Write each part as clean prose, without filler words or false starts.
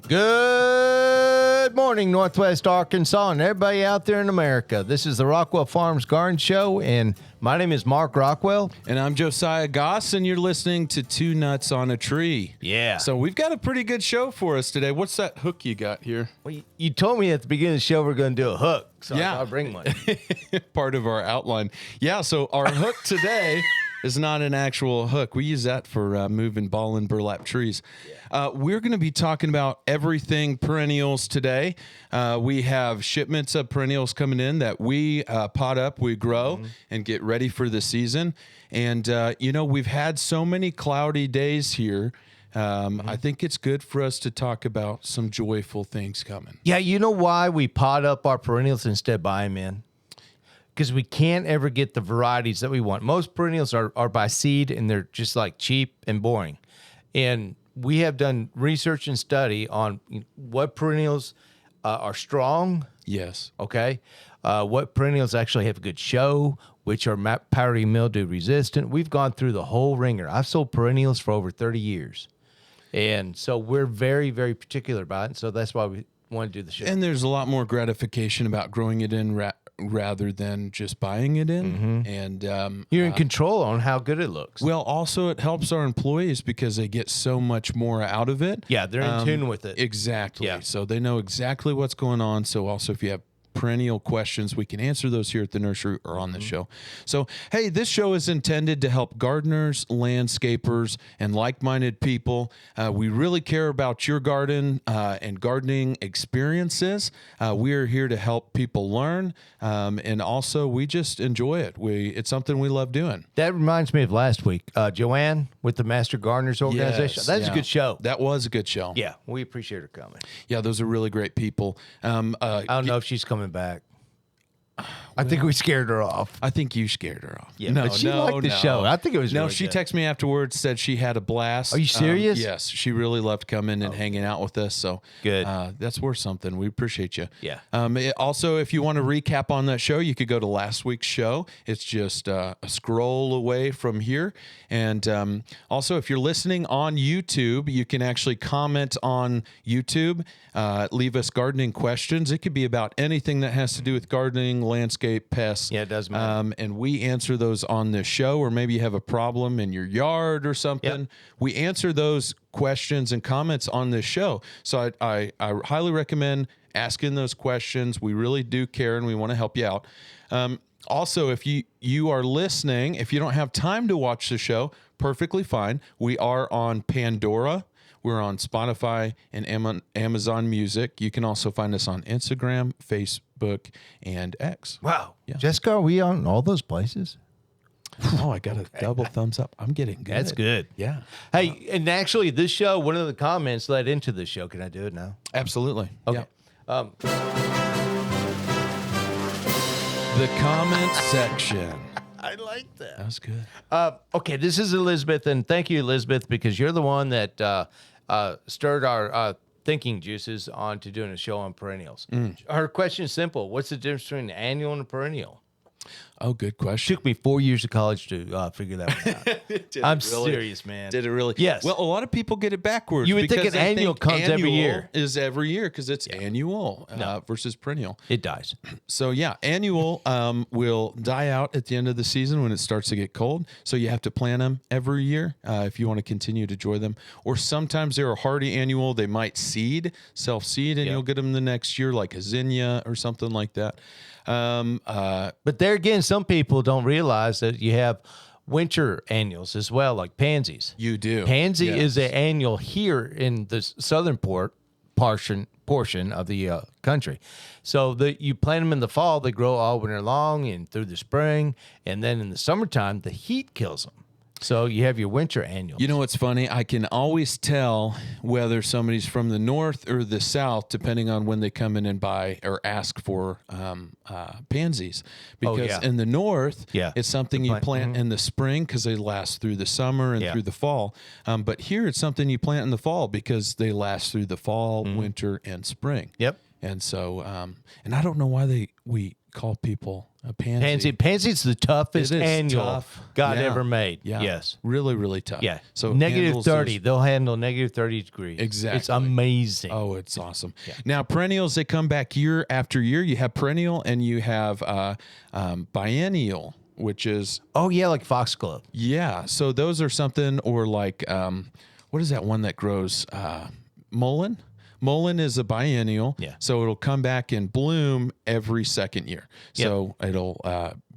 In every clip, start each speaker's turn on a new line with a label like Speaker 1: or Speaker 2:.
Speaker 1: Good morning, Northwest Arkansas, and everybody out there in America. This is the Rockwell Farms Garden Show, and my name is Mark Rockwell.
Speaker 2: And I'm Josiah Goss, and you're listening to Two Nuts on a Tree.
Speaker 1: Yeah.
Speaker 2: So we've got a pretty good show for us today. What's that hook you got here?
Speaker 1: Well, you told me at the beginning of the show we're going to do a hook, so I'll bring one.
Speaker 2: Part of our outline. Yeah, so our hook today is not an actual hook. We use that for moving ball and burlap trees. We're going to be talking about everything perennials today. We have shipments of perennials coming in that we pot up, we grow, and get ready for the season. And, we've had so many cloudy days here. I think it's good for us to talk about some joyful things coming.
Speaker 1: Yeah, you know why we pot up our perennials instead of buy them in? Because we can't ever get the varieties that we want. Most perennials are by seed, and they're just like cheap and boring. And we have done research and study on what perennials are strong.
Speaker 2: Yes.
Speaker 1: Okay. What perennials actually have a good show, which are powdery mildew resistant. We've gone through the whole ringer. I've sold perennials for over 30 years. And so we're very, very particular about it. And so that's why we want to do the show.
Speaker 2: And there's a lot more gratification about growing it in rather than just buying it in. And
Speaker 1: you're in control on how good it looks.
Speaker 2: well, also it helps our employees because they get so much more out of it.
Speaker 1: Yeah, they're in tune with it.
Speaker 2: Exactly.
Speaker 1: Yeah.
Speaker 2: So they know exactly what's going on. So also if you have perennial questions, we can answer those here at the nursery or on the show. So, hey, this show is intended to help gardeners, landscapers, and like-minded people. We really care about your garden and gardening experiences. We are here to help people learn, and also we just enjoy it. It's something we love doing.
Speaker 1: That reminds me of last week. Joanne with the Master Gardeners Organization.
Speaker 2: Yes,
Speaker 1: That's a good show.
Speaker 2: That was a good show.
Speaker 1: Yeah, we appreciate her coming.
Speaker 2: Yeah, those are really great people.
Speaker 1: I don't know if she's coming back. I think we scared her off.
Speaker 2: I think you scared her off.
Speaker 1: Yeah, but she liked the show. I think it was really
Speaker 2: she
Speaker 1: good.
Speaker 2: texted me afterwards, said she had a blast.
Speaker 1: Are you serious?
Speaker 2: Yes, she really loved coming and hanging out with us. So
Speaker 1: good.
Speaker 2: That's worth something. We appreciate you.
Speaker 1: Yeah.
Speaker 2: Also, if you want to recap on that show, you could go to last week's show. It's just a scroll away from here. And also, if you're listening on YouTube, you can actually comment on YouTube. Leave us gardening questions. It could be about anything that has to do with gardening, landscape, pests.
Speaker 1: Yeah, it does matter.
Speaker 2: And we answer those on this show, or maybe you have a problem in your yard or something.
Speaker 1: Yep.
Speaker 2: We answer those questions and comments on this show. So I highly recommend asking those questions. We really do care, and we want to help you out. Also, if you are listening, if you don't have time to watch the show, perfectly fine. We are on Pandora. We're on Spotify and Amazon Music. You can also find us on Instagram, Facebook, and X.
Speaker 1: Wow.
Speaker 2: Yeah.
Speaker 1: Jessica, are we on all those places?
Speaker 2: Oh, I got a double thumbs up. I'm getting good.
Speaker 1: That's good.
Speaker 2: Yeah.
Speaker 1: Hey, and actually, this show, one of the comments led into this show. Can I do it now?
Speaker 2: Absolutely.
Speaker 1: Okay.
Speaker 2: Yeah. The comment section.
Speaker 1: I like that.
Speaker 2: That was good.
Speaker 1: Okay, this is Elizabeth, and thank you, Elizabeth, because you're the one that stirred our thinking juices onto doing a show on perennials. Her question is simple. What's the difference between an annual and a perennial?
Speaker 2: Oh, good question.
Speaker 1: Took me 4 years of college to figure that one out. I'm serious, man.
Speaker 2: Did it really?
Speaker 1: Yes.
Speaker 2: Well, a lot of people get it backwards.
Speaker 1: You would think
Speaker 2: because
Speaker 1: an
Speaker 2: they
Speaker 1: annual comes every year.
Speaker 2: Is every year because it's annual versus perennial.
Speaker 1: It dies.
Speaker 2: So yeah, annual will die out at the end of the season when it starts to get cold. So you have to plant them every year if you want to continue to enjoy them. Or sometimes they're a hardy annual. They might self-seed, and you'll get them the next year, like a zinnia or something like that.
Speaker 1: But there again, some people don't realize that you have winter annuals as well, like pansies.
Speaker 2: You do.
Speaker 1: Pansy is an annual here in the southern portion of the country. So you plant them in the fall, they grow all winter long and through the spring, and then in the summertime, the heat kills them. So you have your winter annuals.
Speaker 2: You know what's funny? I can always tell whether somebody's from the north or the south, depending on when they come in and buy or ask for pansies. Because in the north, it's something you plant in the spring because they last through the summer and through the fall. But here it's something you plant in the fall because they last through the fall, winter, and spring.
Speaker 1: Yep.
Speaker 2: And so, and I don't know why we call people A pansy.
Speaker 1: Pansy's the toughest
Speaker 2: It is
Speaker 1: annual
Speaker 2: tough.
Speaker 1: God
Speaker 2: Yeah.
Speaker 1: ever made.
Speaker 2: Yeah.
Speaker 1: Yes.
Speaker 2: Really, really tough.
Speaker 1: Yeah.
Speaker 2: So
Speaker 1: negative
Speaker 2: handles
Speaker 1: 30.
Speaker 2: those-
Speaker 1: They'll handle negative 30 degrees.
Speaker 2: Exactly.
Speaker 1: It's amazing.
Speaker 2: Oh, it's awesome. Now, perennials, they come back year after year. You have perennial and you have biennial, which is,
Speaker 1: Oh, yeah, like foxglove.
Speaker 2: yeah. So those are something, or like, what is that one that grows? Mullein? Mullein is a biennial.
Speaker 1: Yeah.
Speaker 2: So it'll come back and bloom every second year. So it'll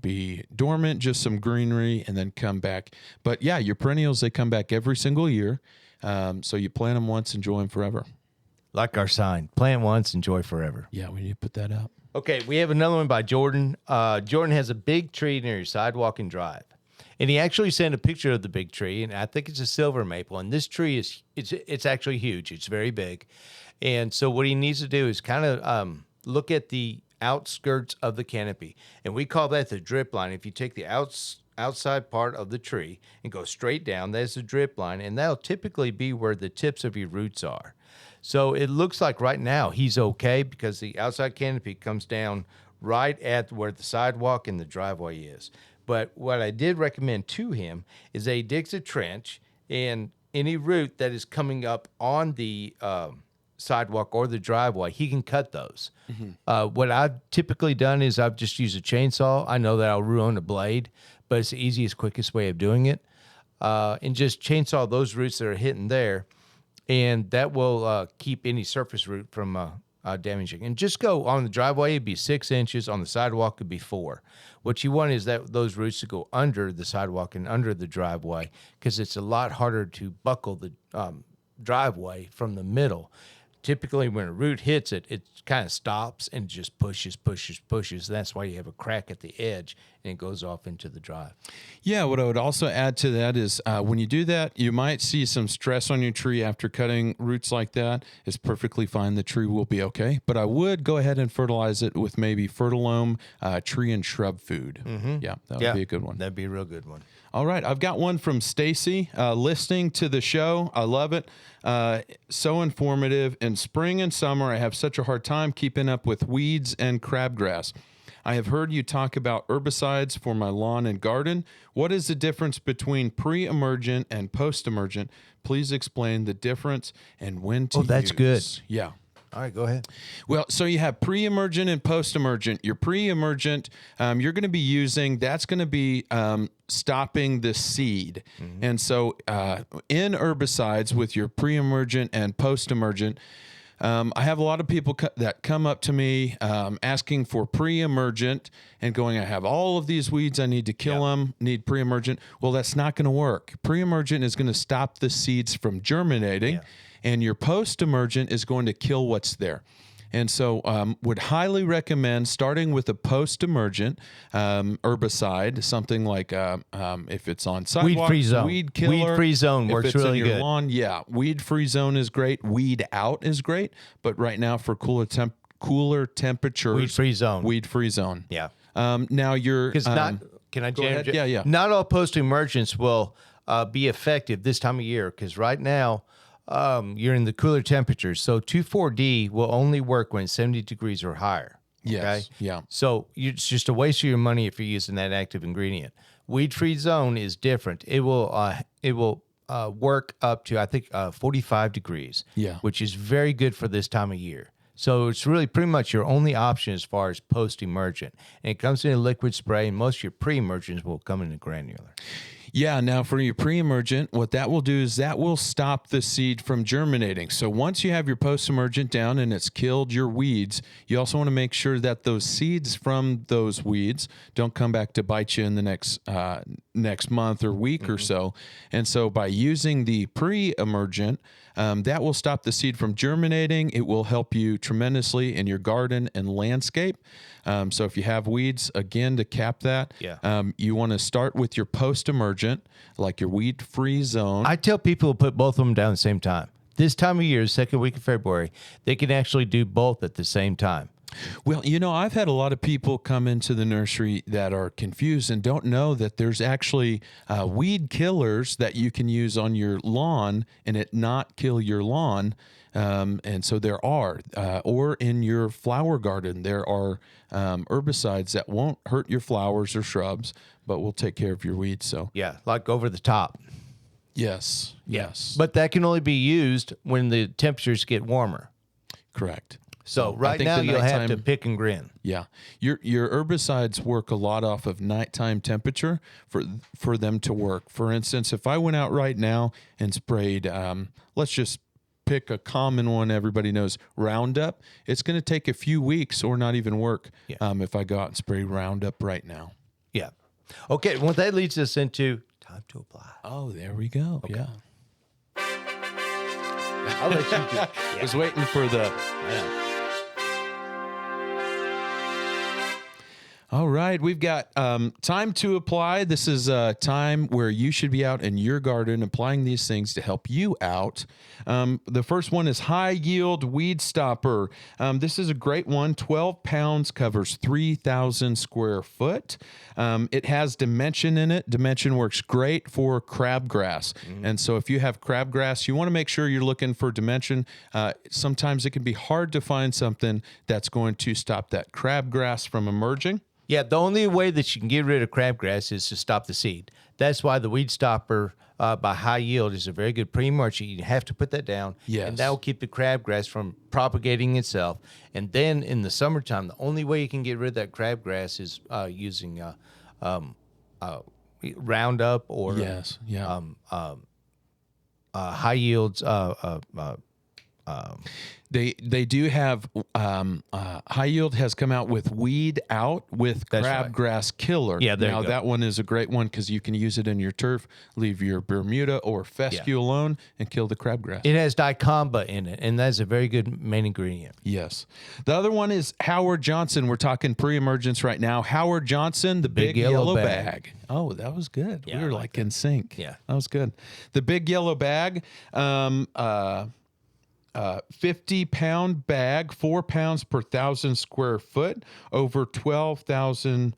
Speaker 2: be dormant, just some greenery, and then come back. But yeah, your perennials, they come back every single year. So you plant them once, enjoy them forever.
Speaker 1: Like our sign. Plant once, enjoy forever.
Speaker 2: Yeah, we need to put that up.
Speaker 1: Okay, we have another one by Jordan. Jordan has a big tree near your sidewalk and drive. And he actually sent a picture of the big tree, and I think it's a silver maple. And this tree it's actually huge. It's very big. And so what he needs to do is kind of look at the outskirts of the canopy. And we call that the drip line. If you take the outside part of the tree and go straight down, there's the drip line. And that'll typically be where the tips of your roots are. So it looks like right now he's okay because the outside canopy comes down right at where the sidewalk and the driveway is. But what I did recommend to him is that he digs a trench, and any root that is coming up on the sidewalk or the driveway, he can cut those. What I've typically done is I've just used a chainsaw. I know that I'll ruin a blade, but it's the easiest, quickest way of doing it. And just chainsaw those roots that are hitting there, and that will keep any surface root from damaging. And just go on the driveway, it'd be 6 inches. On the sidewalk, it'd be 4. What you want is that those roots to go under the sidewalk and under the driveway, because it's a lot harder to buckle the driveway from the middle. Typically, when a root hits it, it kind of stops and just pushes. That's why you have a crack at the edge, and it goes off into the drive.
Speaker 2: Yeah, what I would also add to that is when you do that, you might see some stress on your tree after cutting roots like that. It's perfectly fine. The tree will be okay. But I would go ahead and fertilize it with maybe Fertilome tree and shrub food. Yeah, that would be a good one.
Speaker 1: That'd be a real good one.
Speaker 2: All right, I've got one from Stacy listening to the show. I love it. So informative. In spring and summer, I have such a hard time keeping up with weeds and crabgrass. I have heard you talk about herbicides for my lawn and garden. What is the difference between pre-emergent and post-emergent? Please explain the difference and when to use.
Speaker 1: Oh, that's good.
Speaker 2: Yeah.
Speaker 1: All right, go ahead.
Speaker 2: Well, so you have pre-emergent and post-emergent. Your pre-emergent, you're going to be using, that's going to be stopping the seed. And so in herbicides with your pre-emergent and post-emergent, I have a lot of people that come up to me asking for pre-emergent and going, I have all of these weeds, I need to kill them, need pre-emergent. Well, that's not going to work. Pre-emergent is going to stop the seeds from germinating. And your post-emergent is going to kill what's there. And so would highly recommend starting with a post-emergent herbicide, something like if it's on sidewalk,
Speaker 1: Weed-free zone.
Speaker 2: weed killer.
Speaker 1: Weed-free zone
Speaker 2: if
Speaker 1: works
Speaker 2: it's
Speaker 1: really
Speaker 2: in your
Speaker 1: good.
Speaker 2: lawn, yeah, weed-free zone is great. Weed out is great. But right now for cooler temperatures,
Speaker 1: Weed-free zone.
Speaker 2: Weed-free zone.
Speaker 1: Yeah.
Speaker 2: Now you're...
Speaker 1: Because can I
Speaker 2: go
Speaker 1: jam?
Speaker 2: ahead. Yeah.
Speaker 1: Not all post-emergents will be effective this time of year, because right now you're in the cooler temperatures. So 2,4-D will only work when it's 70 degrees or higher.
Speaker 2: Yes.
Speaker 1: Okay?
Speaker 2: Yeah.
Speaker 1: So it's just a waste of your money if you're using that active ingredient. Weed-free zone is different. It will work up to, I think, 45 degrees.
Speaker 2: Yeah.
Speaker 1: Which is very good for this time of year. So it's really pretty much your only option as far as post-emergent. And it comes in a liquid spray, and most of your pre-emergents will come in a granular.
Speaker 2: Yeah, now for your pre-emergent, what that will do is that will stop the seed from germinating. So once you have your post-emergent down and it's killed your weeds, you also want to make sure that those seeds from those weeds don't come back to bite you in the next month or week or so. And so by using the pre-emergent, that will stop the seed from germinating. It will help you tremendously in your garden and landscape. So if you have weeds, again, to cap that, you want to start with your post-emergent, like your weed-free zone.
Speaker 1: I tell people to put both of them down at the same time. This time of year, second week of February, they can actually do both at the same time.
Speaker 2: Well, you know, I've had a lot of people come into the nursery that are confused and don't know that there's actually weed killers that you can use on your lawn and it not kill your lawn. And so there are, or in your flower garden, there are herbicides that won't hurt your flowers or shrubs, but will take care of your weeds. So
Speaker 1: Yeah, like over the top.
Speaker 2: yes, yes,
Speaker 1: But that can only be used when the temperatures get warmer.
Speaker 2: correct.
Speaker 1: So
Speaker 2: I
Speaker 1: right
Speaker 2: think
Speaker 1: now
Speaker 2: the
Speaker 1: you'll have to
Speaker 2: nighttime-
Speaker 1: pick and grin.
Speaker 2: Yeah, your herbicides work a lot off of nighttime temperature for them to work. For instance, if I went out right now and sprayed, let's just pick a common one everybody knows, Roundup. It's going to take a few weeks or not even work.
Speaker 1: Yeah.
Speaker 2: If I go out and spray Roundup right now.
Speaker 1: Yeah. Okay. Well, that leads us into time to apply.
Speaker 2: Oh, there we go. Okay. Yeah,
Speaker 1: I'll let you do.
Speaker 2: I was waiting for the.
Speaker 1: Yeah.
Speaker 2: All right, we've got time to apply. This is a time where you should be out in your garden applying these things to help you out. The first one is High Yield Weed Stopper. This is a great one. 12 pounds, covers 3,000 square foot. It has dimension in it. Dimension works great for crabgrass. And so if you have crabgrass, you want to make sure you're looking for dimension. Sometimes it can be hard to find something that's going to stop that crabgrass from emerging.
Speaker 1: Yeah, the only way that you can get rid of crabgrass is to stop the seed. That's why the weed stopper by High Yield is a very good pre-mulch. You have to put that down,
Speaker 2: Yes.
Speaker 1: and that will keep the crabgrass from propagating itself. And then in the summertime, the only way you can get rid of that crabgrass is using Roundup or
Speaker 2: Yes, yeah.
Speaker 1: High Yield's.
Speaker 2: They do have High Yield has come out with Weed Out with
Speaker 1: That's right.
Speaker 2: Crabgrass Killer.
Speaker 1: Yeah, there you
Speaker 2: now
Speaker 1: go.
Speaker 2: that one is a great one because you can use it in your turf, leave your Bermuda or fescue alone, and kill the crabgrass.
Speaker 1: It has dicamba in it, and that's a very good main ingredient.
Speaker 2: Yes. The other one is Howard Johnson. We're talking pre-emergence right now. Howard Johnson, the big yellow bag. Oh, that was good.
Speaker 1: Yeah,
Speaker 2: we were
Speaker 1: I
Speaker 2: like in sync.
Speaker 1: Yeah.
Speaker 2: That was good. The big yellow bag. 50-pound bag, 4 pounds per 1,000 square foot, over 12,000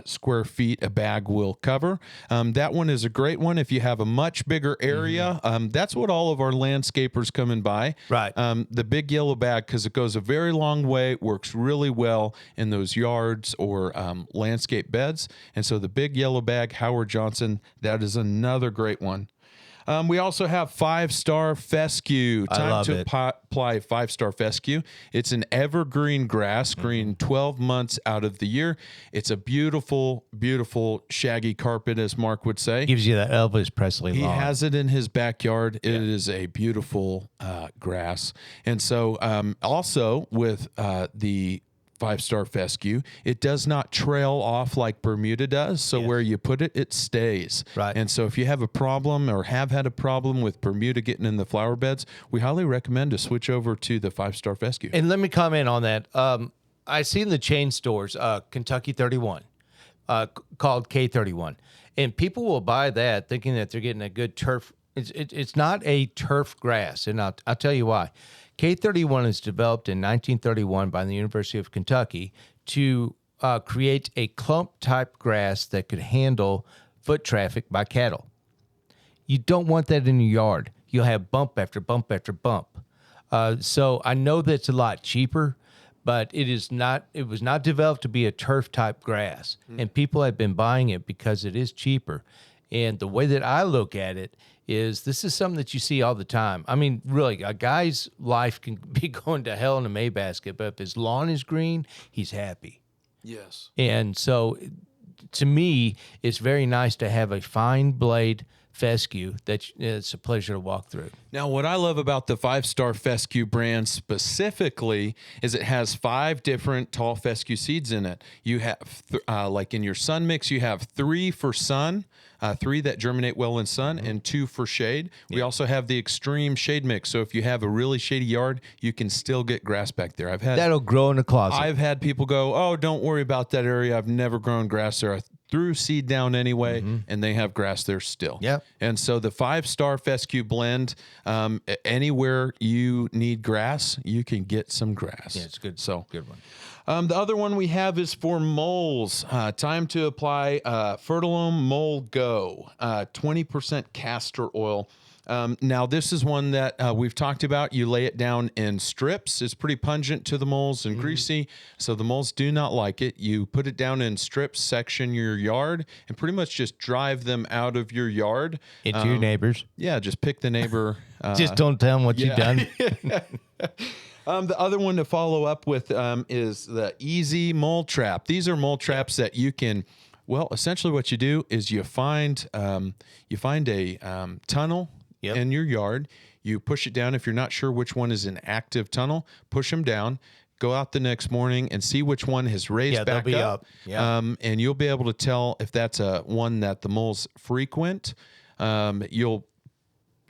Speaker 2: square feet a bag will cover. That one is a great one if you have a much bigger area. That's what all of our landscapers come and buy.
Speaker 1: Right.
Speaker 2: The big yellow bag, because it goes a very long way, works really well in those yards or landscape beds. And so the big yellow bag, Howard Johnson, that is another great one. We also have 5-Star Fescue.
Speaker 1: I
Speaker 2: Time
Speaker 1: love
Speaker 2: to
Speaker 1: it.
Speaker 2: apply 5-Star Fescue. It's an evergreen grass, green 12 months out of the year. It's a beautiful, beautiful shaggy carpet, as Mark would say.
Speaker 1: Gives you that Elvis Presley
Speaker 2: He
Speaker 1: lawn.
Speaker 2: has it in his backyard. It is a beautiful grass. And so also with the 5-Star Fescue, it does not trail off like Bermuda does. So
Speaker 1: Yes.
Speaker 2: where you put it, it stays.
Speaker 1: Right.
Speaker 2: And so if you have a problem or have had a problem with Bermuda getting in the flower beds, we highly recommend to switch over to the 5-Star Fescue.
Speaker 1: And let me comment on that. I see in the chain stores Kentucky 31 called K31, and people will buy that thinking that they're getting a good turf. It's not a turf grass, and I'll tell you why. K31 is developed in 1931 by the University of Kentucky to create a clump-type grass that could handle foot traffic by cattle. You don't want that in your yard. You'll have bump after bump after bump. So I know that's a lot cheaper, but it is not. It was not developed to be a turf-type grass, and people have been buying it because it is cheaper. And the way that I look at it is this is something that you see all the time. I mean, really, a guy's life can be going to hell in a May basket, but if his lawn is green, he's happy.
Speaker 2: Yes.
Speaker 1: And so to me, it's very nice to have a fine blade fescue that it's a pleasure to walk through.
Speaker 2: Now, what I love about the 5-Star Fescue brand specifically is it has 5 different tall fescue seeds in it. You have, like in your sun mix, you have 3 for sun, 3 that germinate well in sun, and 2 for shade. We also have the extreme shade mix. So if you have a really shady yard, you can still get grass back there.
Speaker 1: That'll grow in the closet.
Speaker 2: I've had people go, oh, don't worry about that area. I've never grown grass there. I threw seed down anyway, and they have grass there still.
Speaker 1: Yep.
Speaker 2: And so the 5-Star Fescue blend, anywhere you need grass, you can get some grass.
Speaker 1: Yeah, it's good.
Speaker 2: So
Speaker 1: Good one.
Speaker 2: The other one we have is for moles. Time to apply Fertilome Mole Go, 20% castor oil. Now, this is one that we've talked about. You lay it down in strips. It's pretty pungent to the moles and greasy, so the moles do not like it. You put it down in strips, section your yard, and pretty much just drive them out of your yard.
Speaker 1: Into your neighbors.
Speaker 2: Yeah, just pick the neighbor.
Speaker 1: Just don't tell them what you've done.
Speaker 2: The other one to follow up with is the Easy Mole Trap. These are mole traps that you can, well, essentially what you do is you find a tunnel in your yard. You push it down. If you're not sure which one is an active tunnel, push them down. Go out the next morning and see which one has raised back up.
Speaker 1: Yeah.
Speaker 2: And you'll be able to tell if that's one that the moles frequent. You'll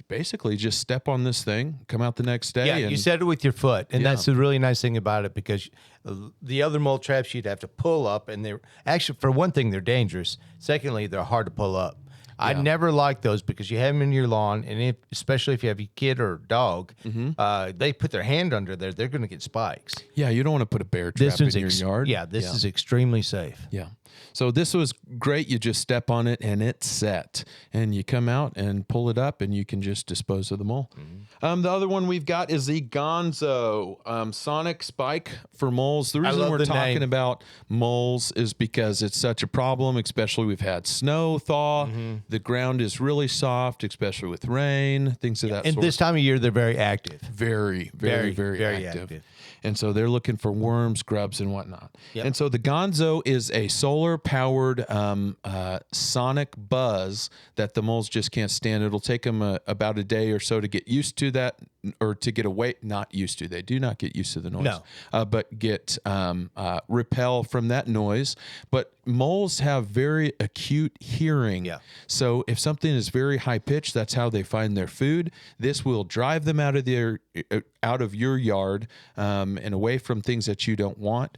Speaker 2: basically just step on this thing, come out the next day.
Speaker 1: Yeah,
Speaker 2: and
Speaker 1: you set it with your foot. And that's the really nice thing about it, because the other mole traps you'd have to pull up, and they're actually, for one thing, they're dangerous. Secondly, they're hard to pull up. I never like those because you have them in your lawn, and especially if you have a kid or a dog, they put their hand under there, they're going to get spikes.
Speaker 2: Yeah, you don't want to put a bear trap in your yard.
Speaker 1: Yeah, this is extremely safe.
Speaker 2: Yeah. So this was great. You just step on it and it's set, and you come out and pull it up, and you can just dispose of the mole. The other one we've got is the Gonzo Sonic Spike for moles. The reason we're talking about moles is because it's such a problem, especially we've had snow thaw. The ground is really soft, especially with rain, things of that sort.
Speaker 1: And this time of year, they're very active.
Speaker 2: Very active. And so they're looking for worms, grubs, and whatnot. And so the Gonzo is a solar-powered sonic buzz that the moles just can't stand. It'll take them about a day or so to get used to that, or to get away. Not used to. They do not get used to the noise. But get repel from that noise. But moles have very acute hearing. So if something is very high pitched, that's how they find their food. This will drive them out of your yard and away from things that you don't want.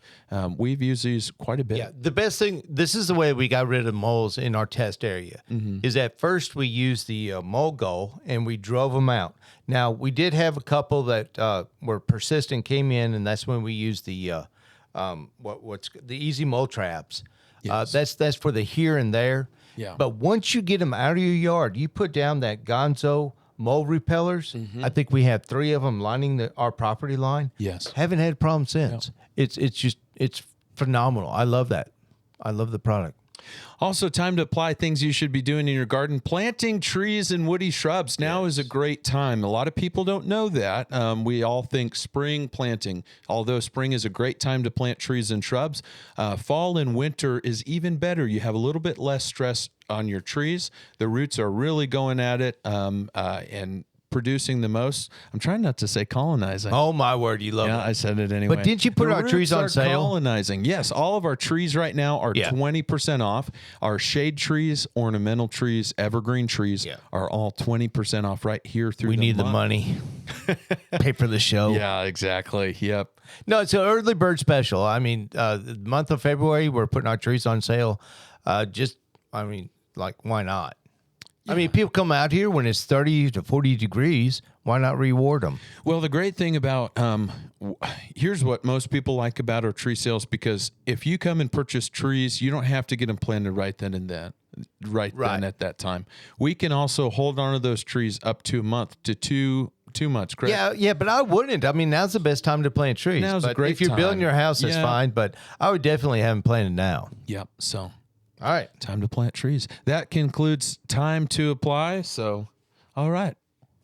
Speaker 2: We've used these quite a bit.
Speaker 1: Yeah, the best thing, this is the way we got rid of moles in our test area, is at first we used the mole go and we drove them out. Now, we did have a couple that were persistent, came in, and that's when we used the the Easy Mole Traps. That's for the here and there. But once you get them out of your yard, you put down that Gonzo mole repellers. I think we have 3 of them lining our property line. Haven't had a problem since. It's phenomenal. I love that. I love the product.
Speaker 2: Also, time to apply things you should be doing in your garden. Planting trees and woody shrubs. Now is a great time. A lot of people don't know that. We all think spring planting, although spring is a great time to plant trees and shrubs. Fall and winter is even better. You have a little bit less stress on your trees. The roots are really going at it and producing the most. I'm trying not to say colonizing.
Speaker 1: Oh my word, you love it.
Speaker 2: I said it anyway.
Speaker 1: But didn't you put our trees on sale?
Speaker 2: Colonizing. Yes, all of our trees right now are 20% off. Our shade trees, ornamental trees, evergreen trees are all 20% off right here through
Speaker 1: We need the money. Pay for the show.
Speaker 2: Yeah, exactly. Yep.
Speaker 1: No, it's an early bird special. I mean, the month of February, we're putting our trees on sale. Why not? I mean, people come out here when it's 30 to 40 degrees. Why not reward them?
Speaker 2: Well, the great thing about here's what most people like about our tree sales, because if you come and purchase trees, you don't have to get them planted right then and then, then at that time. We can also hold on to those trees up to a month to 2 months, correct?
Speaker 1: Yeah, but I wouldn't. I mean, now's the best time to plant trees.
Speaker 2: Now's a great
Speaker 1: if you're
Speaker 2: time.
Speaker 1: building your house, that's fine. But I would definitely have them planted now.
Speaker 2: Yep. So.
Speaker 1: All right.
Speaker 2: Time to plant trees. That concludes time to apply. So, all right.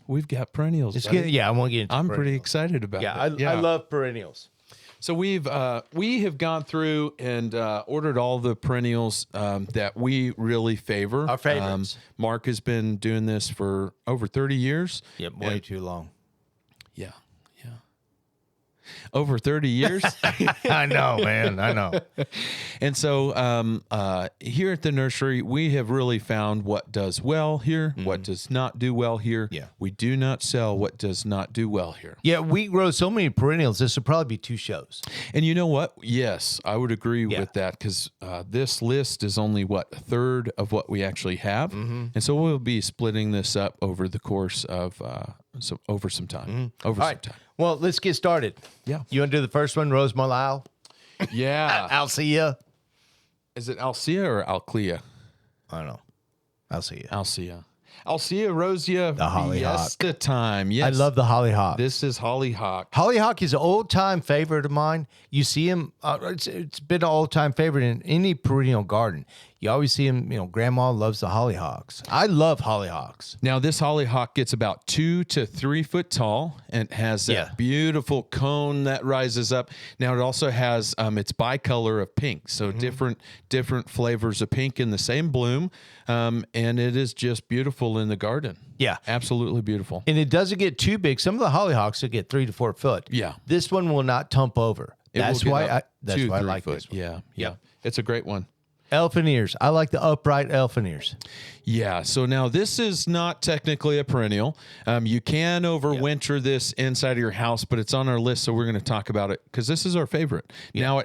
Speaker 2: We've got perennials.
Speaker 1: I want to get into perennials.
Speaker 2: Pretty excited about that.
Speaker 1: I love perennials.
Speaker 2: So we have gone through and ordered all the perennials that we really favor.
Speaker 1: Our favorites.
Speaker 2: Mark has been doing this for over 30 years.
Speaker 1: Yep, way too long.
Speaker 2: Yeah. Over 30 years.
Speaker 1: I know, man. I know.
Speaker 2: And so here at the nursery, we have really found what does well here, what does not do well here.
Speaker 1: Yeah.
Speaker 2: We do not sell what does not do well here.
Speaker 1: Yeah, we grow so many perennials, this will probably be 2 shows.
Speaker 2: And you know what? Yes, I would agree with that, because this list is only, a third of what we actually have. And so we'll be splitting this up over the course of over some time. Over some time.
Speaker 1: Well, let's get started.
Speaker 2: Yeah.
Speaker 1: You want to do the first one, Rose Malile?
Speaker 2: Yeah.
Speaker 1: Alcea.
Speaker 2: Is it Alcea or Alclea?
Speaker 1: I don't know. Alcea.
Speaker 2: Alcea. Alcea rosea.
Speaker 1: The hollyhock.
Speaker 2: Fiesta time. Yes.
Speaker 1: I love the hollyhock.
Speaker 2: This is hollyhock.
Speaker 1: Hollyhock is an old-time favorite of mine. You see him, it's been an old-time favorite in any perennial garden. You always see him, Grandma loves the hollyhocks. I love hollyhocks.
Speaker 2: Now, this hollyhock gets about 2 to 3 foot tall and has that beautiful cone that rises up. Now, it also has its bicolor of pink, so different flavors of pink in the same bloom, and it is just beautiful in the garden.
Speaker 1: Yeah.
Speaker 2: Absolutely beautiful.
Speaker 1: And it doesn't get too big. Some of the hollyhocks will get 3 to 4 foot.
Speaker 2: Yeah.
Speaker 1: This one will not tump over. That's why I like
Speaker 2: foot.
Speaker 1: this one.
Speaker 2: Yeah.
Speaker 1: Yep.
Speaker 2: It's a great one.
Speaker 1: Elephant ears. I like the upright elephant ears.
Speaker 2: Yeah. So now this is not technically a perennial. You can overwinter this inside of your house, but it's on our list. So we're going to talk about it because this is our favorite. Yeah. Now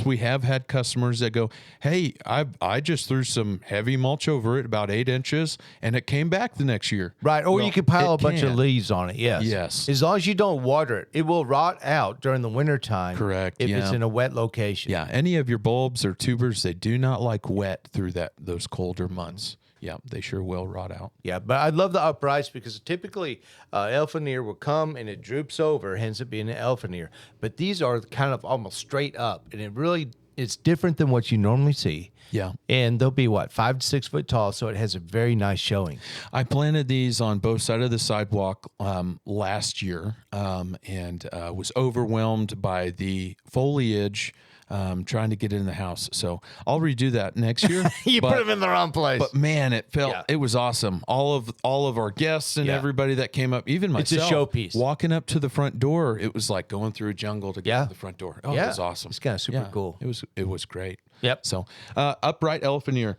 Speaker 2: we have had customers that go, hey, I just threw some heavy mulch over it, about 8 inches, and it came back the next year.
Speaker 1: Right. Or you could pile a bunch of leaves on it. Yes.
Speaker 2: Yes.
Speaker 1: As long as you don't water it, it will rot out during the wintertime.
Speaker 2: Correct.
Speaker 1: If it's in a wet location.
Speaker 2: Yeah. Any of your bulbs or tubers, they do not like wet through those colder months. Yeah, they sure will rot out.
Speaker 1: Yeah, but I love the uprights because typically elephant ear will come and it droops over, hence it being an elephant ear. But these are kind of almost straight up, and it's different than what you normally see.
Speaker 2: Yeah.
Speaker 1: And they'll be, 5 to 6 foot tall, so it has a very nice showing.
Speaker 2: I planted these on both sides of the sidewalk last year and was overwhelmed by the foliage trying to get it in the house. So I'll redo that next year.
Speaker 1: Put them in the wrong place.
Speaker 2: But man, it was awesome. All of our guests and everybody that came up, even myself.
Speaker 1: It's a showpiece.
Speaker 2: Walking up to the front door, it was like going through a jungle to get to the front door. Oh, it was awesome.
Speaker 1: It's kind of super cool.
Speaker 2: It was great.
Speaker 1: Yep.
Speaker 2: So upright elephant ear.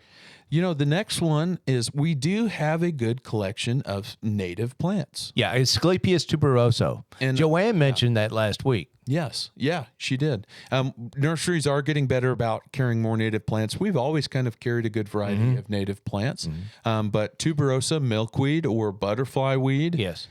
Speaker 2: The next one is we do have a good collection of native plants.
Speaker 1: Yeah, Asclepias tuberosa. And Joanne mentioned that last week.
Speaker 2: Yes. Yeah, she did. Nurseries are getting better about carrying more native plants. We've always kind of carried a good variety of native plants. But tuberosa, milkweed, or butterfly weed.
Speaker 1: Yes.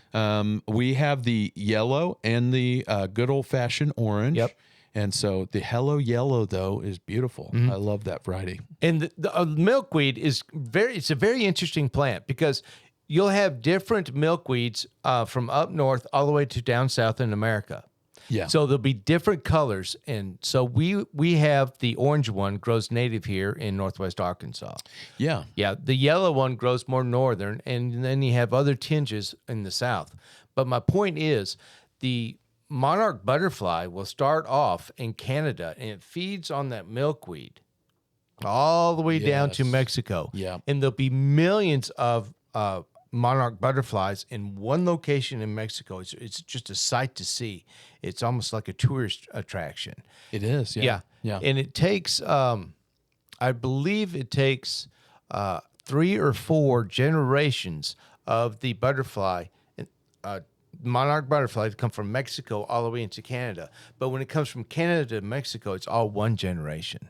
Speaker 2: We have the yellow and the good old-fashioned orange.
Speaker 1: Yep.
Speaker 2: And so the hello yellow, though, is beautiful. I love that variety.
Speaker 1: And the milkweed it's a very interesting plant because you'll have different milkweeds from up north all the way to down south in America.
Speaker 2: Yeah.
Speaker 1: So there'll be different colors. And so we have the orange one grows native here in Northwest Arkansas.
Speaker 2: Yeah.
Speaker 1: Yeah. The yellow one grows more northern, and then you have other tinges in the south. But my point is the monarch butterfly will start off in Canada, and it feeds on that milkweed all the way down to Mexico.
Speaker 2: Yeah.
Speaker 1: And there'll be millions of monarch butterflies in one location in Mexico. It's just a sight to see. It's almost like a tourist attraction.
Speaker 2: It is. Yeah. Yeah.
Speaker 1: And it takes, I believe it takes 3 or 4 generations of the butterfly, monarch butterfly, to come from Mexico all the way into Canada. But when it comes from Canada to Mexico, it's all one generation.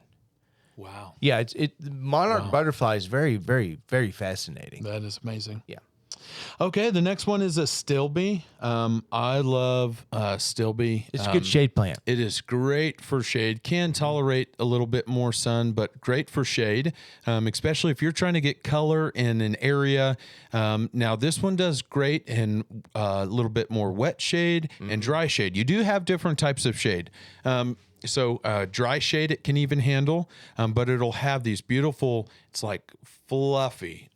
Speaker 2: Wow.
Speaker 1: Yeah, the monarch butterfly is very, very, very fascinating.
Speaker 2: That is amazing.
Speaker 1: Yeah.
Speaker 2: Okay, the next one is a stilby. I love stilby.
Speaker 1: It's a good shade plant.
Speaker 2: It is great for shade. Can tolerate a little bit more sun, but great for shade, especially if you're trying to get color in an area. Now, this one does great in a little bit more wet shade and dry shade. You do have different types of shade. So dry shade it can even handle, but it'll have these beautiful, it's like fluffy,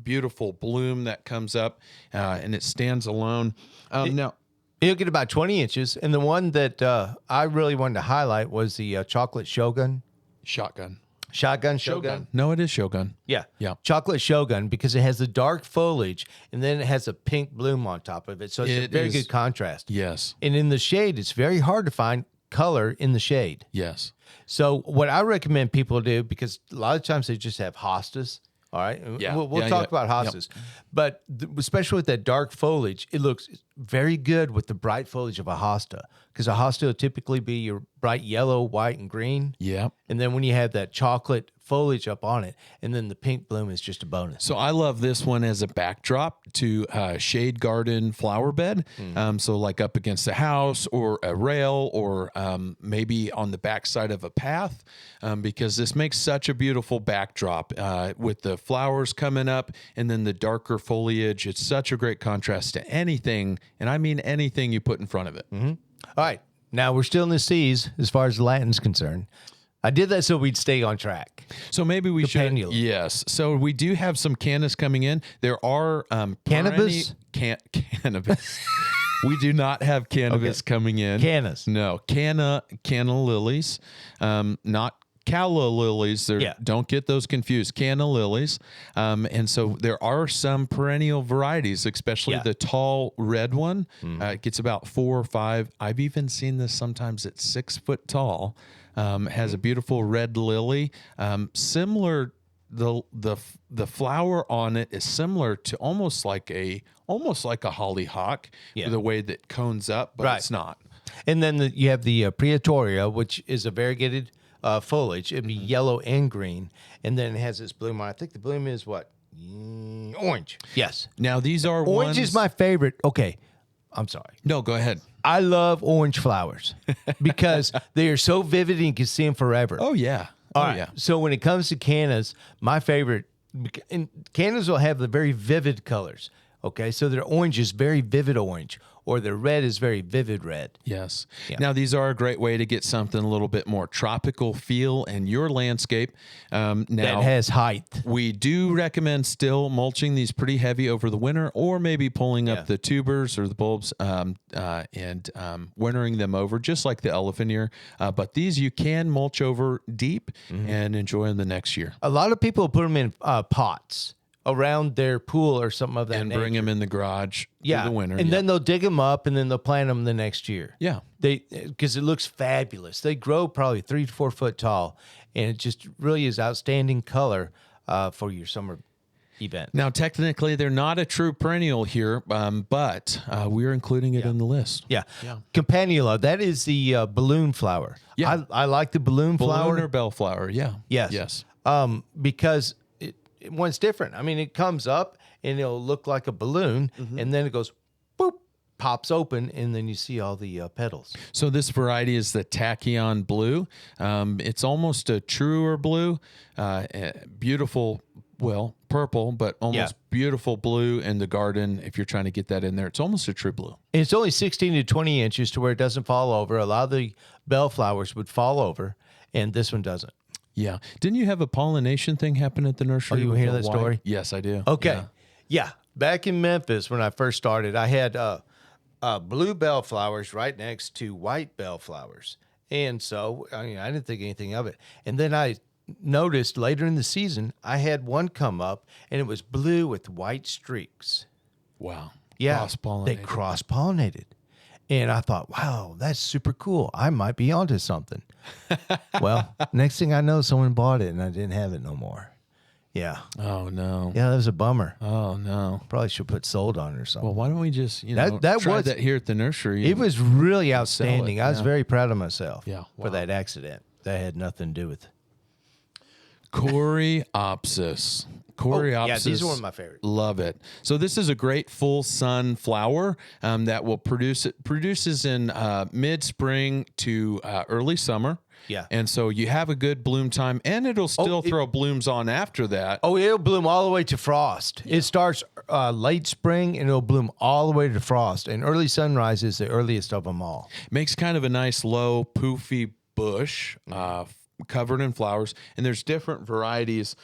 Speaker 2: beautiful bloom that comes up, and it stands alone. Now,
Speaker 1: you'll get about 20 inches. And the one that I really wanted to highlight was the chocolate shogun.
Speaker 2: Shogun.
Speaker 1: Shogun.
Speaker 2: No, it is shogun.
Speaker 1: Yeah.
Speaker 2: Yeah.
Speaker 1: Chocolate shogun, because it has the dark foliage and then it has a pink bloom on top of it. So it's a very good contrast.
Speaker 2: Yes.
Speaker 1: And in the shade, it's very hard to find color in the shade.
Speaker 2: Yes.
Speaker 1: So what I recommend people do, because a lot of times they just have hostas. All right.
Speaker 2: Yeah.
Speaker 1: We'll talk about hostas. Yep. But especially with that dark foliage, it looks very good with the bright foliage of a hosta, because a hosta will typically be your bright yellow, white, and green.
Speaker 2: Yeah.
Speaker 1: And then when you have that chocolate foliage up on it, and then the pink bloom is just a bonus.
Speaker 2: So I love this one as a backdrop to a shade garden flower bed. So like up against a house or a rail or maybe on the backside of a path, because this makes such a beautiful backdrop with the flowers coming up and then the darker foliage. It's such a great contrast to anything, and I mean anything you put in front of it.
Speaker 1: All right. Now we're still in the C's as far as the Latin's concerned. I did that so we'd stay on track.
Speaker 2: So maybe we should.
Speaker 1: Perennial.
Speaker 2: Yes. So we do have some cannas coming in. There are
Speaker 1: Cannabis?
Speaker 2: Cannabis. We do not have cannabis coming in.
Speaker 1: Cannas.
Speaker 2: No. Canna lilies. Not calla lilies. Don't get those confused. Canna lilies. And so there are some perennial varieties, especially the tall red one. It gets about 4 or 5. I've even seen this sometimes at 6 foot tall. Has a beautiful red lily. Similar, the flower on it is similar to almost like a hollyhock, the way that cones up, but it's not.
Speaker 1: And then you have the Praetoria, which is a variegated foliage. It'd be yellow and green, and then it has this bloom on. I think the bloom is what? Orange. Yes.
Speaker 2: Now these are
Speaker 1: orange is my favorite. Okay, I'm sorry.
Speaker 2: No, go ahead.
Speaker 1: I love orange flowers because they are so vivid and you can see them forever.
Speaker 2: Oh yeah.
Speaker 1: All right. So when it comes to cannas, my favorite, and cannas will have the very vivid colors. Okay, so their orange is very vivid orange, or their red is very vivid red.
Speaker 2: Yes. Yeah. Now, these are a great way to get something a little bit more tropical feel in your landscape. Now,
Speaker 1: that has height.
Speaker 2: We do recommend still mulching these pretty heavy over the winter, or maybe pulling up the tubers or the bulbs and wintering them over, just like the elephant ear. But these you can mulch over deep and enjoy them the next year.
Speaker 1: A lot of people put them in pots around their pool or something of that
Speaker 2: and
Speaker 1: nature.
Speaker 2: Bring them in the garage through the winter.
Speaker 1: And then they'll dig them up and then they'll plant them the next year.
Speaker 2: Yeah.
Speaker 1: Because it looks fabulous. They grow probably 3 to 4 foot tall, and it just really is outstanding color for your summer event.
Speaker 2: Now, technically, they're not a true perennial here, but we're including it in the list.
Speaker 1: Yeah. Campanula, that is the balloon flower.
Speaker 2: Yeah.
Speaker 1: I like the balloon flower.
Speaker 2: Balloon or bellflower, yeah.
Speaker 1: Yes. Because one's different. I mean, it comes up and it'll look like a balloon, and then it goes boop, pops open, and then you see all the petals.
Speaker 2: So this variety is the Tachyon blue. It's almost a truer blue, beautiful, purple, but almost beautiful blue in the garden. If you're trying to get that in there, it's almost a true blue.
Speaker 1: And it's only 16 to 20 inches to where it doesn't fall over. A lot of the bellflowers would fall over, and this one doesn't.
Speaker 2: Yeah. Didn't you have a pollination thing happen at the nursery?
Speaker 1: Oh, you hear that story?
Speaker 2: Yes, I do.
Speaker 1: Okay. Yeah. Back in Memphis, when I first started, I had blue bellflowers right next to white bellflowers. And so, I didn't think anything of it. And then I noticed later in the season, I had one come up, and it was blue with white streaks.
Speaker 2: Wow.
Speaker 1: Yeah.
Speaker 2: Cross-pollinated.
Speaker 1: They cross-pollinated. And I thought, wow, that's super cool. I might be onto something. Well, next thing I know, someone bought it and I didn't have it no more. Yeah.
Speaker 2: Oh, no.
Speaker 1: Yeah, that was a bummer.
Speaker 2: Oh, no.
Speaker 1: Probably should put sold on it or something.
Speaker 2: Well, why don't we just, try that here at the nursery?
Speaker 1: It was really outstanding. I was very proud of myself for that accident. That had nothing to do with it.
Speaker 2: Coreopsis. Coreopsis.
Speaker 1: Yeah, these are one of my favorites.
Speaker 2: Love it. So this is a great full sun flower that will produces in mid-spring to early summer.
Speaker 1: Yeah.
Speaker 2: And so you have a good bloom time, and it'll still throw blooms on after that.
Speaker 1: Oh, it'll bloom all the way to frost. Yeah. It starts late spring, and it'll bloom all the way to frost. And early sunrise is the earliest of them all.
Speaker 2: Makes kind of a nice low, poofy bush covered in flowers. And there's different varieties.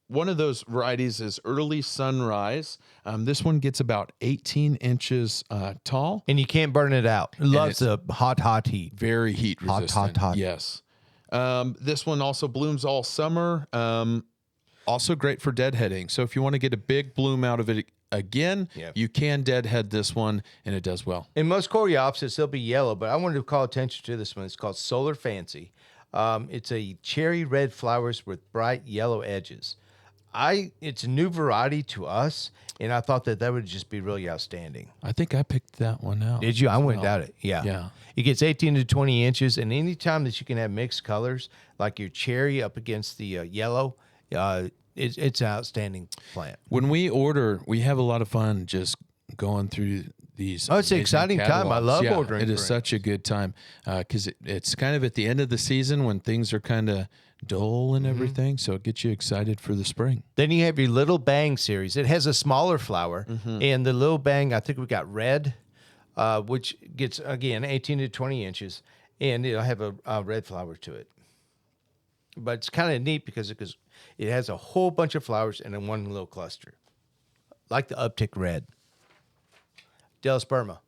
Speaker 2: One of those varieties is early sunrise. This one gets about 18 inches tall.
Speaker 1: And you can't burn it out. It loves the hot heat.
Speaker 2: Very heat resistant.
Speaker 1: Hot.
Speaker 2: Yes. This one also blooms all summer. Also great for deadheading. So if you want to get a big bloom out of it again, you can deadhead this one, and it does well.
Speaker 1: In most coreopsis, they'll be yellow, but I wanted to call attention to this one. It's called Solar Fancy. It's a cherry red flowers with bright yellow edges. it's a new variety to us, and I thought that would just be really outstanding.
Speaker 2: I think I picked that one out.
Speaker 1: Did you? I went down it. Yeah.
Speaker 2: Yeah.
Speaker 1: It gets 18 to 20 inches, and anytime that you can have mixed colors, like your cherry up against the yellow, it's an outstanding plant.
Speaker 2: When we order, we have a lot of fun just going through these.
Speaker 1: Oh, it's an
Speaker 2: amazing
Speaker 1: exciting time. I
Speaker 2: catalogs.
Speaker 1: love
Speaker 2: Yeah,
Speaker 1: ordering
Speaker 2: It is
Speaker 1: perennials.
Speaker 2: such a good time because it's kind of at the end of the season when things are kind of dull and everything. So it gets you excited for the spring.
Speaker 1: Then you have your Little Bang series. It has a smaller flower, and the Little Bang, I think we got red, which gets, again, 18 to 20 inches, and it'll have a red flower to it. But it's kind of neat because it has a whole bunch of flowers in one little cluster, like the uptick red. Delosperma,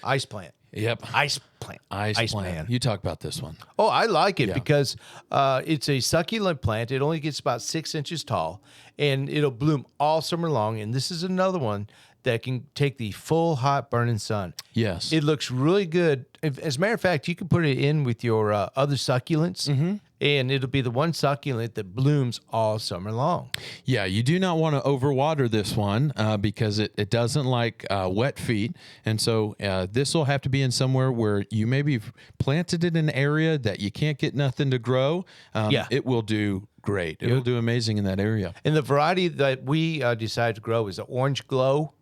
Speaker 1: ice plant.
Speaker 2: Yep.
Speaker 1: Ice plant.
Speaker 2: Ice plant.
Speaker 1: man.
Speaker 2: You talk about this one.
Speaker 1: Oh, I like it
Speaker 2: Yeah.
Speaker 1: because it's a succulent plant. It only gets about 6 inches tall, and it'll bloom all summer long. And this is another one that can take the full, hot, burning sun.
Speaker 2: Yes.
Speaker 1: It looks really good. As a matter of fact, you can put it in with your other succulents, and it'll be the one succulent that blooms all summer long.
Speaker 2: Yeah, you do not want to overwater this one because it doesn't like wet feet. And so this will have to be in somewhere where you maybe planted it in an area that you can't get nothing to grow.
Speaker 1: Yeah.
Speaker 2: It will do great. It will do amazing in that area.
Speaker 1: And the variety that we decided to grow is the Orange Glow.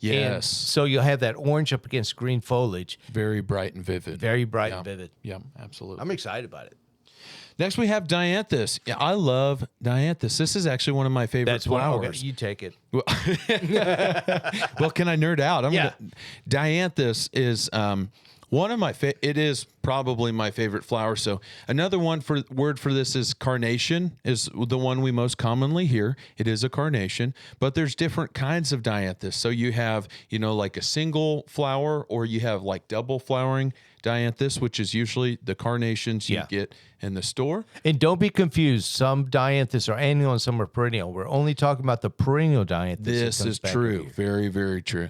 Speaker 1: And
Speaker 2: Yes.
Speaker 1: so you'll have that orange up against green foliage.
Speaker 2: Very bright and vivid.
Speaker 1: Very bright and vivid.
Speaker 2: Yeah, absolutely.
Speaker 1: I'm excited about it.
Speaker 2: Next, we have dianthus. Yeah, I love dianthus. This is actually one of my favorite
Speaker 1: Okay,
Speaker 2: flowers.
Speaker 1: you take it.
Speaker 2: Well, can I nerd out?
Speaker 1: Yeah.
Speaker 2: Dianthus is one of my it is probably my favorite flower. So another word for this is carnation, is the one we most commonly hear. It is a carnation, but there's different kinds of dianthus. So you have, like a single flower, or you have like double flowering dianthus, which is usually the carnations you get in the store.
Speaker 1: And don't be confused. Some dianthus are annual and some are perennial. We're only talking about the perennial dianthus.
Speaker 2: This is true. Very, very true.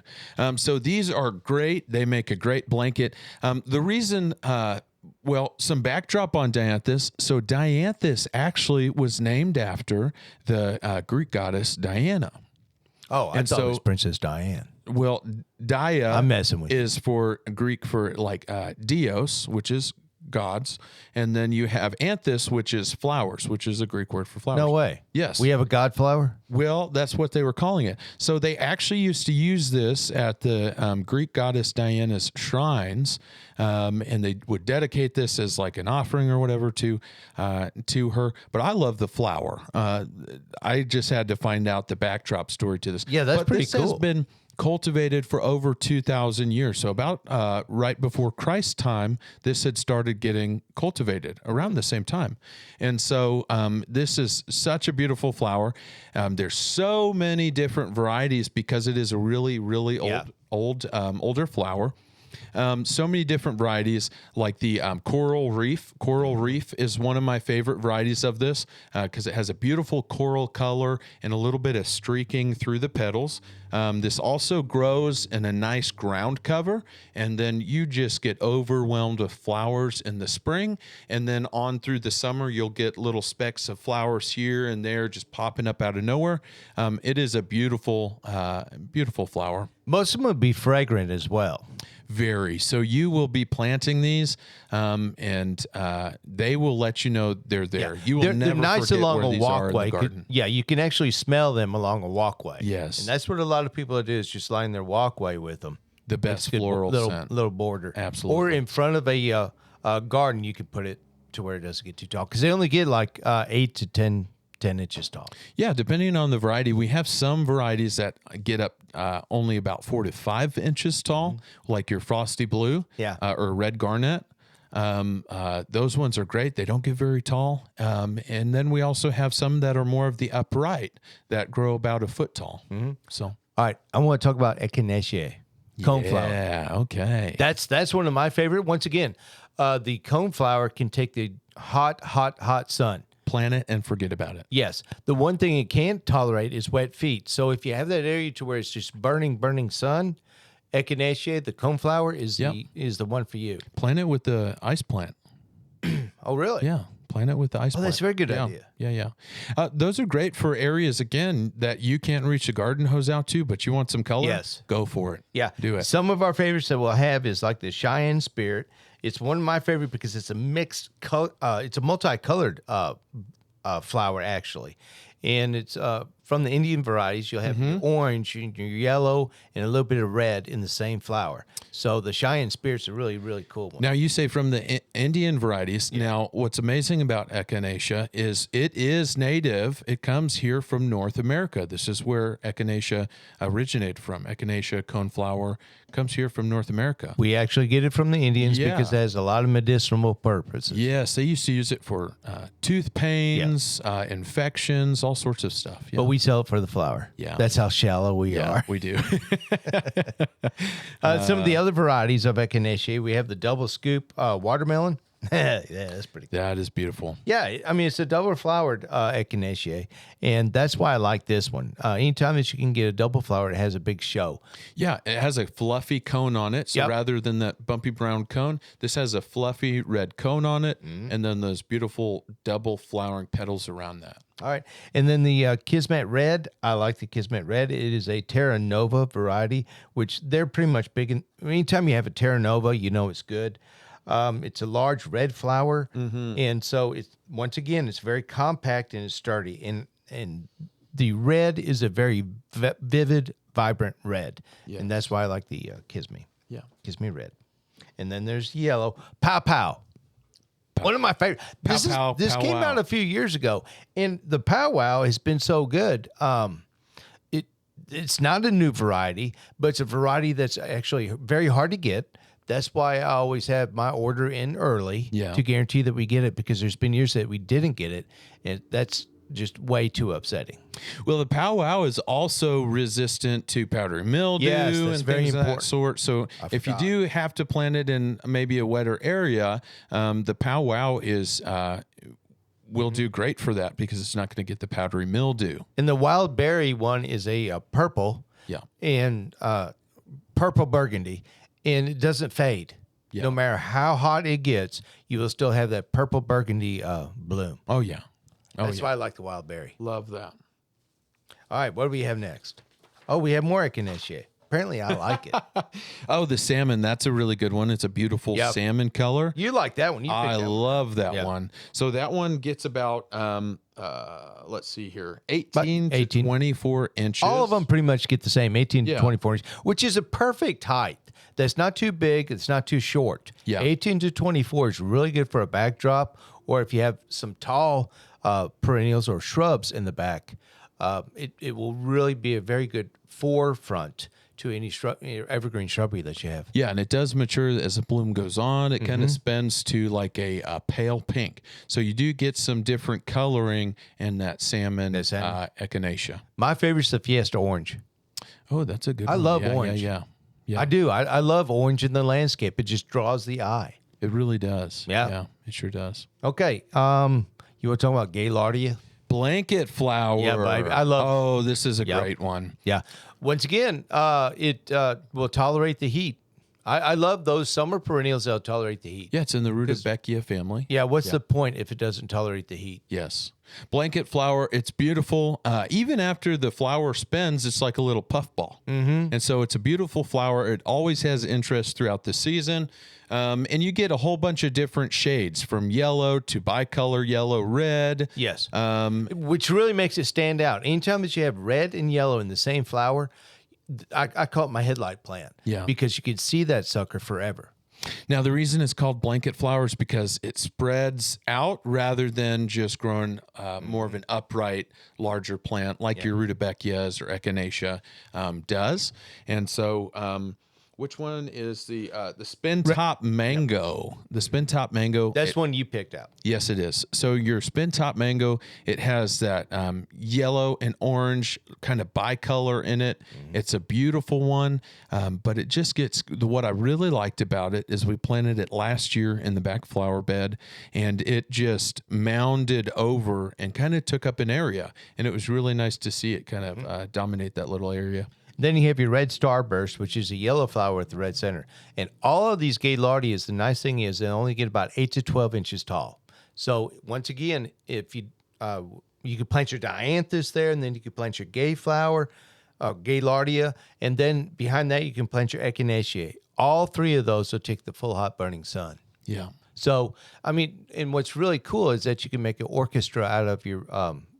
Speaker 2: So these are great. They make a great blanket. The reason, some backdrop on dianthus. So dianthus actually was named after the Greek goddess Diana.
Speaker 1: Oh, I thought it was Princess Diane.
Speaker 2: Well, Dia
Speaker 1: I'm messing with you.
Speaker 2: is for Greek for like Dios, which is gods, and then you have anthus, which is flowers, which is a Greek word for flowers.
Speaker 1: No way.
Speaker 2: Yes.
Speaker 1: We have a god flower?
Speaker 2: Well, that's what they were calling it. So they actually used to use this at the Greek goddess Diana's shrines, and they would dedicate this as like an offering or whatever to her. But I love the flower. I just had to find out the backdrop story to this.
Speaker 1: Yeah, that's pretty
Speaker 2: this has
Speaker 1: cool.
Speaker 2: been cultivated for over 2,000 years. So about right before Christ's time, this had started getting cultivated around the same time. And so this is such a beautiful flower. There's so many different varieties because it is a really, really older flower. So many different varieties, like the coral reef. Coral reef is one of my favorite varieties of this because it has a beautiful coral color and a little bit of streaking through the petals. This also grows in a nice ground cover, and then you just get overwhelmed with flowers in the spring, and then on through the summer, you'll get little specks of flowers here and there just popping up out of nowhere. It is a beautiful, beautiful flower.
Speaker 1: Most of them would be fragrant as well.
Speaker 2: Very. So you will be planting these, and they will let you know they're there. You will
Speaker 1: They're
Speaker 2: never
Speaker 1: nice
Speaker 2: forget
Speaker 1: along
Speaker 2: where
Speaker 1: a
Speaker 2: these are in the
Speaker 1: walkway.
Speaker 2: garden.
Speaker 1: You can actually smell them along a walkway.
Speaker 2: Yes.
Speaker 1: And that's what a lot of people do, is just line their walkway with them.
Speaker 2: The best
Speaker 1: Good
Speaker 2: floral scent.
Speaker 1: little border.
Speaker 2: Absolutely.
Speaker 1: Or in front of a garden, you can put it to where it doesn't get too tall, because they only get like 8 to 10 inches tall.
Speaker 2: Yeah, depending on the variety. We have some varieties that get up only about 4 to 5 inches tall, like your frosty blue or red garnet. Those ones are great. They don't get very tall. And then we also have some that are more of the upright that grow about a foot tall. So,
Speaker 1: All right, I want to talk about echinacea, coneflower.
Speaker 2: Yeah, okay.
Speaker 1: That's one of my favorite. Once again, the coneflower can take the hot sun.
Speaker 2: Plant it and forget about it.
Speaker 1: Yes. The one thing it can't tolerate is wet feet. So if you have that area to where it's just burning sun, echinacea, the coneflower, is the one for you.
Speaker 2: Plant it with the ice plant.
Speaker 1: Oh, really?
Speaker 2: Yeah. Plant it with the ice.
Speaker 1: Oh, that's a very good
Speaker 2: yeah.
Speaker 1: idea.
Speaker 2: Yeah. Those are great for areas, again, that you can't reach a garden hose out to, but you want some color.
Speaker 1: Yes.
Speaker 2: Go for it.
Speaker 1: Yeah.
Speaker 2: Do it.
Speaker 1: Some of our favorites that we'll have is like the Cheyenne Spirit. It's one of my favorite because it's a mixed color. It's a multicolored flower, actually. And it's from the Indian varieties. You'll have your orange, your yellow, and a little bit of red in the same flower. So the Cheyenne Spirit's a really, really cool one.
Speaker 2: Now, you say from the Indian varieties. Yeah. Now, what's amazing about Echinacea is it is native. It comes here from North America. This is where Echinacea originated from. Echinacea coneflower comes here from North America.
Speaker 1: We actually get it from the Indians because it has a lot of medicinal purposes.
Speaker 2: Yes, they used to use it for tooth pains, infections, all sorts of stuff. Yeah.
Speaker 1: But we sell it for the flower.
Speaker 2: Yeah.
Speaker 1: That's how shallow we are.
Speaker 2: We do.
Speaker 1: Some of the other varieties of Echinacea, we have the double scoop watermelon. Yeah, that's pretty cool.
Speaker 2: That is beautiful.
Speaker 1: Yeah, I mean, it's a double flowered Echinacea, and that's why I like this one. Anytime that you can get a double flower, it has a big show.
Speaker 2: Yeah, it has a fluffy cone on it. So rather than that bumpy brown cone, this has a fluffy red cone on it, and then those beautiful double flowering petals around that.
Speaker 1: All right. And then the Kismet Red, I like the Kismet Red. It is a Terra Nova variety, which they're pretty much big. Anytime you have a Terra Nova, you know it's good. It's a large red flower, and so it's once again it's very compact and it's sturdy. And the red is a very vivid, vibrant red, and that's why I like the Kismet.
Speaker 2: Yeah,
Speaker 1: Kismet Red. And then there's yellow, Pow Pow. One of my favorite. This came out a few years ago, and the Pow Wow has been so good. It's not a new variety, but it's a variety that's actually very hard to get. That's why I always have my order in early to guarantee that we get it, because there's been years that we didn't get it, and that's just way too upsetting.
Speaker 2: Well, the Pow Wow is also resistant to powdery mildew and
Speaker 1: very
Speaker 2: things
Speaker 1: important.
Speaker 2: of that sort. So if you do have to plant it in maybe a wetter area, the Pow Wow is will do great for that because it's not going to get the powdery mildew.
Speaker 1: And the wild berry one is a purple, and purple burgundy, and it doesn't fade. No matter how hot it gets, you will still have that purple burgundy bloom.
Speaker 2: Oh yeah.
Speaker 1: That's why I like the wild berry.
Speaker 2: Love that.
Speaker 1: All right, what do we have next? Oh, we have more Echinacea. Apparently, I like it.
Speaker 2: Oh, the salmon. That's a really good one. It's a beautiful salmon color.
Speaker 1: You like that one.
Speaker 2: I love that one. So that one gets about, let's see here, 18 to 24 inches.
Speaker 1: All of them pretty much get the same, 18 to 24 inches, which is a perfect height. That's not too big. It's not too short. 18 to 24 is really good for a backdrop, or if you have some tall perennials or shrubs in the back, it will really be a very good forefront to any evergreen shrubbery that you have.
Speaker 2: Yeah, and it does mature as the bloom goes on. It kind of spends to like a pale pink. So you do get some different coloring in that salmon Echinacea.
Speaker 1: My favorite is the Fiesta Orange.
Speaker 2: Oh, that's a good one.
Speaker 1: I love orange.
Speaker 2: Yeah.
Speaker 1: I do. I love orange in the landscape. It just draws the eye.
Speaker 2: It really does.
Speaker 1: Yeah.
Speaker 2: It sure does.
Speaker 1: Okay. You want to talk about Gaillardia?
Speaker 2: Blanket flower.
Speaker 1: Yeah, baby. I love.
Speaker 2: Oh, this is a great one.
Speaker 1: Yeah. Once again, it will tolerate the heat. I love those summer perennials that'll tolerate the heat.
Speaker 2: Yeah, it's in the Rudbeckia family.
Speaker 1: Yeah, what's the point if it doesn't tolerate the heat?
Speaker 2: Yes. Blanket flower, it's beautiful. Even after the flower spins, it's like a little puffball. And so it's a beautiful flower. It always has interest throughout the season. And you get a whole bunch of different shades, from yellow to bicolor yellow, red.
Speaker 1: Yes. Which really makes it stand out. Anytime that you have red and yellow in the same flower, I call it my headlight plant.
Speaker 2: Yeah.
Speaker 1: Because you can see that sucker forever.
Speaker 2: Now, the reason it's called blanket flower is because it spreads out rather than just growing more of an upright, larger plant like your Rudbeckias or Echinacea does. And so which one is the spin top mango? The spin top mango.
Speaker 1: That's one you picked out.
Speaker 2: Yes, it is. So your spin top mango, it has that yellow and orange kind of bicolor in it. It's a beautiful one, but it just gets, what I really liked about it is we planted it last year in the back flower bed, and it just mounded over and kind of took up an area. And it was really nice to see it kind of dominate that little area.
Speaker 1: Then you have your red starburst, which is a yellow flower with the red center. And all of these Gaillardias, the nice thing is they only get about 8 to 12 inches tall. So once again, if you you could plant your dianthus there, and then you could plant your gay flower, Gaillardia, and then behind that you can plant your echinacea. All three of those will take the full hot burning sun.
Speaker 2: Yeah.
Speaker 1: So, I mean, and what's really cool is that you can make an orchestra out of your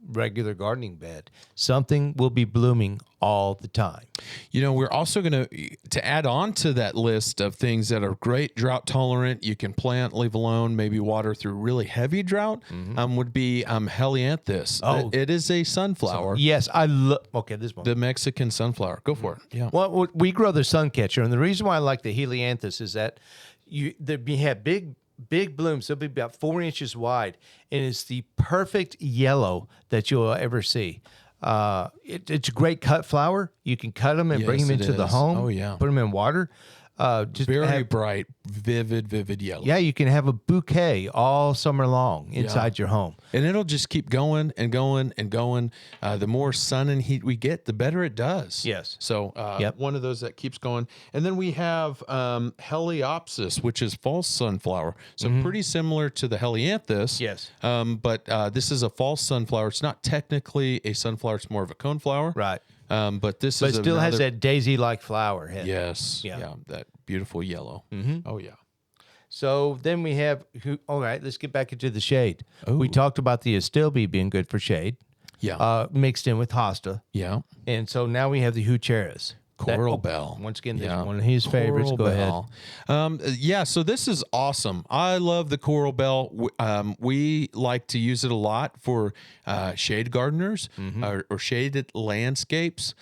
Speaker 1: regular gardening bed. Something will be blooming all the time.
Speaker 2: You know, we're also going to add on to that list of things that are great drought tolerant. You can plant, leave alone, maybe water through really heavy drought. Would be helianthus.
Speaker 1: Oh.
Speaker 2: It is a sunflower.
Speaker 1: Yes, I love. Okay, this one.
Speaker 2: The Mexican sunflower. Go for it. Yeah.
Speaker 1: Well, we grow the sun catcher, and the reason why I like the helianthus is that you have big blooms. They'll be about 4 inches wide, and it's the perfect yellow that you'll ever see. It's a great cut flower. You can cut them and bring
Speaker 2: Yes,
Speaker 1: them
Speaker 2: it
Speaker 1: into the
Speaker 2: is.
Speaker 1: home.
Speaker 2: Oh, yeah.
Speaker 1: Put them in water. Just
Speaker 2: Very
Speaker 1: have-
Speaker 2: bright, vivid yellow.
Speaker 1: Yeah, you can have a bouquet all summer long inside your home.
Speaker 2: And it'll just keep going and going and going. The more sun and heat we get, the better it does.
Speaker 1: Yes.
Speaker 2: So one of those that keeps going. And then we have Heliopsis, which is false sunflower. So pretty similar to the Helianthus.
Speaker 1: Yes.
Speaker 2: But this is a false sunflower. It's not technically a sunflower. It's more of a coneflower.
Speaker 1: Right.
Speaker 2: But this
Speaker 1: But
Speaker 2: is
Speaker 1: it still has
Speaker 2: another-
Speaker 1: that daisy-like flower head.
Speaker 2: Yes.
Speaker 1: Yeah.
Speaker 2: Yeah. That beautiful yellow. Oh, yeah.
Speaker 1: So then we have, all right, let's get back into the shade. We talked about the astilbe being good for shade, mixed in with hosta.
Speaker 2: Yeah.
Speaker 1: And so now we have the hucheras.
Speaker 2: Coral bell.
Speaker 1: Once again, this
Speaker 2: Yeah.
Speaker 1: is one of his favorites.
Speaker 2: Coral
Speaker 1: Go ahead.
Speaker 2: bell. So this is awesome. I love the coral bell. We like to use it a lot for shade gardeners or shaded landscapes,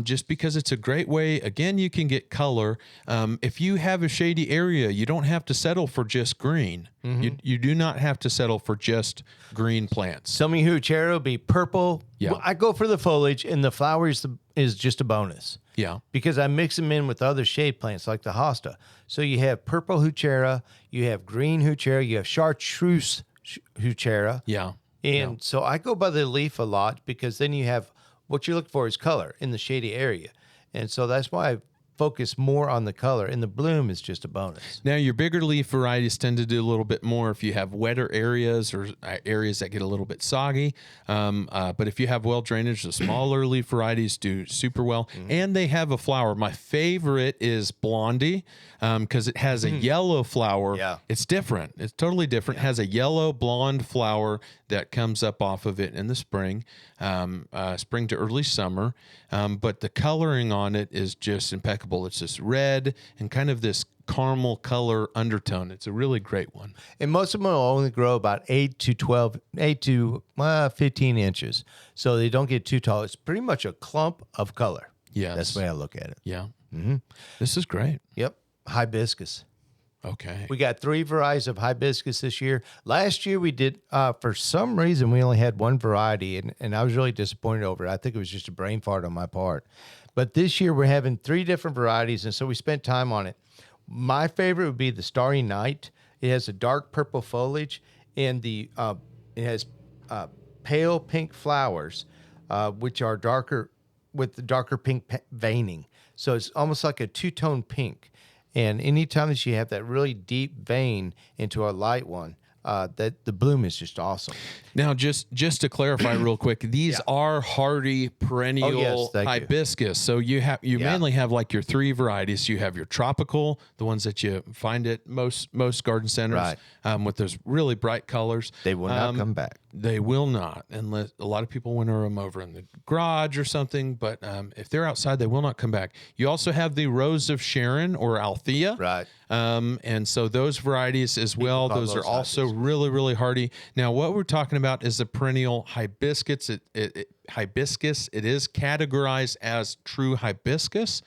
Speaker 2: just because it's a great way. Again, you can get color. If you have a shady area, you don't have to settle for just green. You do not have to settle for just green plants.
Speaker 1: Some of your huchera will be purple.
Speaker 2: Yeah.
Speaker 1: Well, I go for the foliage, and the flowers is just a bonus.
Speaker 2: Yeah.
Speaker 1: Because I mix them in with other shade plants like the hosta. So you have purple huchera, you have green huchera, you have chartreuse huchera.
Speaker 2: Yeah.
Speaker 1: And so I go by the leaf a lot, because then you have what you look for is color in the shady area. And so that's why I focus more on the color, and the bloom is just a bonus.
Speaker 2: Now, your bigger leaf varieties tend to do a little bit more if you have wetter areas or areas that get a little bit soggy. But if you have well drainage, the smaller leaf varieties do super well. And they have a flower. My favorite is Blondie, because it has a yellow flower.
Speaker 1: Yeah.
Speaker 2: It's different. It's totally different. It has a yellow blonde flower that comes up off of it in the spring, spring to early summer. But the coloring on it is just impeccable. It's this red and kind of this caramel color undertone. It's a really great one.
Speaker 1: And most of them will only grow about 8 to 15 inches. So they don't get too tall. It's pretty much a clump of color.
Speaker 2: Yes.
Speaker 1: That's the way I look at it.
Speaker 2: Yeah. This is great.
Speaker 1: Yep. Hibiscus.
Speaker 2: Okay.
Speaker 1: We got 3 varieties of hibiscus this year. Last year we did, for some reason, we only had one variety, and I was really disappointed over it. I think it was just a brain fart on my part. But this year we're having 3 different varieties, and so we spent time on it. My favorite would be the Starry Night. It has a dark purple foliage, and it has pale pink flowers, which are darker with the darker pink veining. So it's almost like a two-tone pink. And anytime that you have that really deep vein into a light one, that the bloom is just awesome.
Speaker 2: Now, just to clarify real quick, these are hardy perennial
Speaker 1: thank you.
Speaker 2: hibiscus. So you mainly have like your 3 varieties. You have your tropical, the ones that you find at most garden centers, with those really bright colors.
Speaker 1: They will not come back.
Speaker 2: They will not, unless a lot of people winter them over in the garage or something. But if they're outside, they will not come back. You also have the Rose of Sharon or Althea.
Speaker 1: Right.
Speaker 2: And so those varieties as well,
Speaker 1: call
Speaker 2: those are
Speaker 1: those
Speaker 2: also really, really hardy. Now, what we're talking about is the perennial hibiscus. Hibiscus. It is categorized as true hibiscus.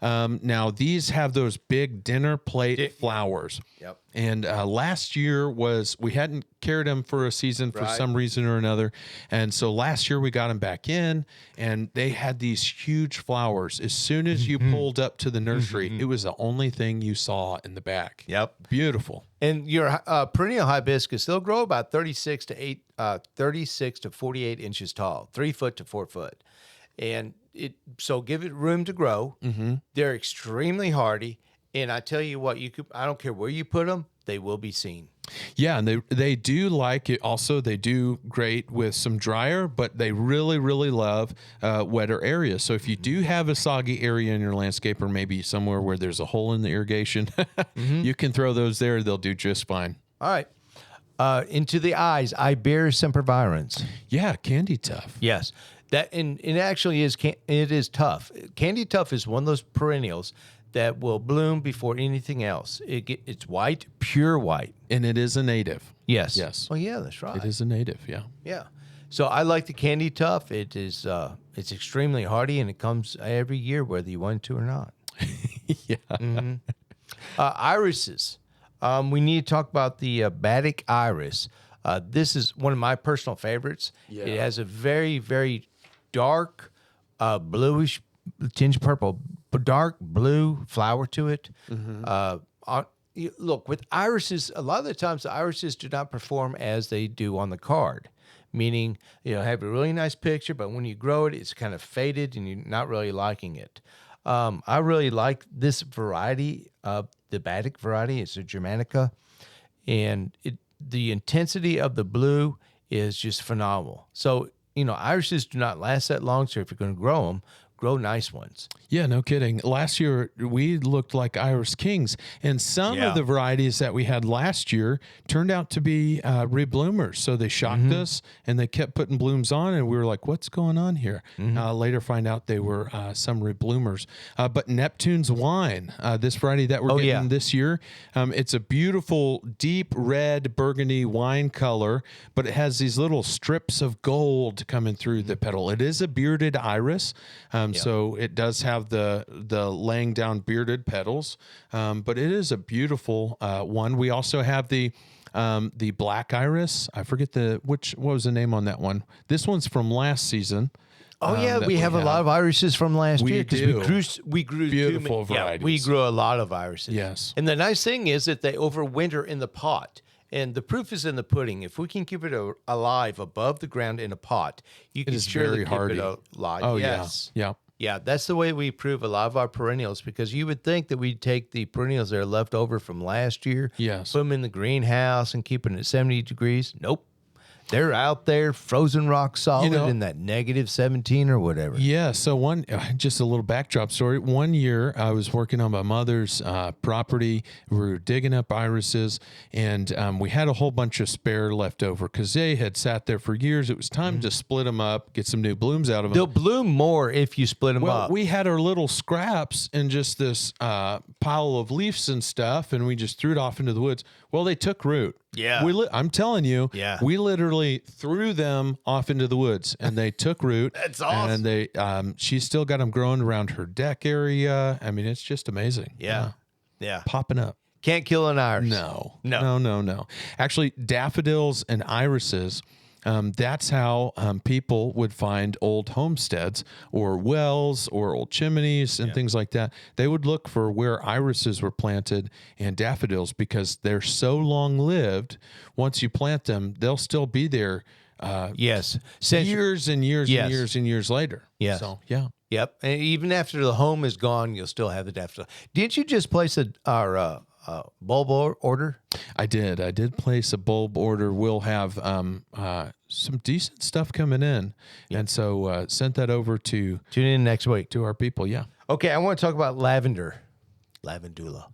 Speaker 2: Now, these have those big dinner plate flowers.
Speaker 1: Yep.
Speaker 2: And last year we hadn't carried them for a season for some reason or another. And so last year we got them back in, and they had these huge flowers. As soon as you pulled up to the nursery, it was the only thing you saw in the back.
Speaker 1: Yep.
Speaker 2: Beautiful.
Speaker 1: And your perennial hibiscus, they'll grow about 36 to 48 inches tall, 3 foot to 4 foot. And so give it room to grow. They're extremely hardy. And I tell you what, I don't care where you put them, they will be seen.
Speaker 2: Yeah, and they do like it. Also, they do great with some drier, but they really, really love wetter areas. So if you do have a soggy area in your landscape, or maybe somewhere where there's a hole in the irrigation, you can throw those there. They'll do just fine.
Speaker 1: All right. Into the eyes, Iberia sempervirens.
Speaker 2: Yeah, Candytuft.
Speaker 1: Yes, that and it actually is. It is tough. Candytuft is one of those perennials that will bloom before anything else. It's white, pure white,
Speaker 2: And it is a native.
Speaker 1: Yes.
Speaker 2: Yes.
Speaker 1: Oh yeah, that's right.
Speaker 2: It is a native, yeah.
Speaker 1: Yeah. So I like the Candytuft. It is. It's extremely hardy, and it comes every year, whether you want to or not.
Speaker 2: Yeah.
Speaker 1: Irises. We need to talk about the Batic iris. This is one of my personal favorites.
Speaker 2: Yeah.
Speaker 1: It has a very, very dark, bluish, tinge purple, but dark blue flower to it. Look, with irises, a lot of the times the irises do not perform as they do on the card. Meaning, have a really nice picture, but when you grow it, it's kind of faded and you're not really liking it. I really like this variety, the Batic variety. It's a Germanica, and the intensity of the blue is just phenomenal. So, irises do not last that long. So if you're going to grow them, grow nice ones.
Speaker 2: Yeah, no kidding. Last year, we looked like Iris Kings, and some of the varieties that we had last year turned out to be rebloomers. So they shocked us, and they kept putting blooms on, and we were like, what's going on here? Later find out they were some rebloomers. But Neptune's Wine, this variety that we're getting this year, it's a beautiful, deep red burgundy wine color, but it has these little strips of gold coming through the petal. It is a bearded iris, so it does have the laying down bearded petals, but it is a beautiful one. We also have the black iris. I forget what was the name on that one. This one's from last season.
Speaker 1: Oh yeah, we have a lot of irises from last year because we grew
Speaker 2: beautiful varieties.
Speaker 1: Yeah, we grew a lot of irises.
Speaker 2: Yes,
Speaker 1: and the nice thing is that they overwinter in the pot. And the proof is in the pudding. If we can keep it alive above the ground in a pot, you can surely keep it alive.
Speaker 2: Oh,
Speaker 1: yes.
Speaker 2: Yeah.
Speaker 1: Yeah, that's the way we prove a lot of our perennials, because you would think that we'd take the perennials that are left over from last year,
Speaker 2: yes,
Speaker 1: put them in the greenhouse and keep it at 70 degrees. Nope. They're out there frozen rock solid in that -17 or whatever.
Speaker 2: Yeah. So just a little backdrop story. One year I was working on my mother's property. We were digging up irises, and we had a whole bunch of spare left over because they had sat there for years. It was time to split them up, get some new blooms out of them.
Speaker 1: They'll bloom more if you split them up.
Speaker 2: We had our little scraps in just this pile of leaves and stuff, and we just threw it off into the woods. Well, they took root.
Speaker 1: Yeah.
Speaker 2: I'm telling you, we literally threw them off into the woods, and they took root.
Speaker 1: That's awesome.
Speaker 2: And she's still got them growing around her deck area. I mean, it's just amazing.
Speaker 1: Yeah.
Speaker 2: Popping up.
Speaker 1: Can't kill an iris.
Speaker 2: No. Actually, daffodils and irises, that's how people would find old homesteads or wells or old chimneys and things like that. They would look for where irises were planted and daffodils because they're so long-lived. Once you plant them, they'll still be there years and years and years and years later.
Speaker 1: Yes.
Speaker 2: So, yeah.
Speaker 1: Yep. And even after the home is gone, you'll still have the daffodil. Didn't you just place our bulb order?
Speaker 2: I did place a bulb order. We'll have some decent stuff coming in. And so sent that over to...
Speaker 1: Tune in next week.
Speaker 2: To our people, yeah.
Speaker 1: Okay, I want to talk about lavender. Lavandula.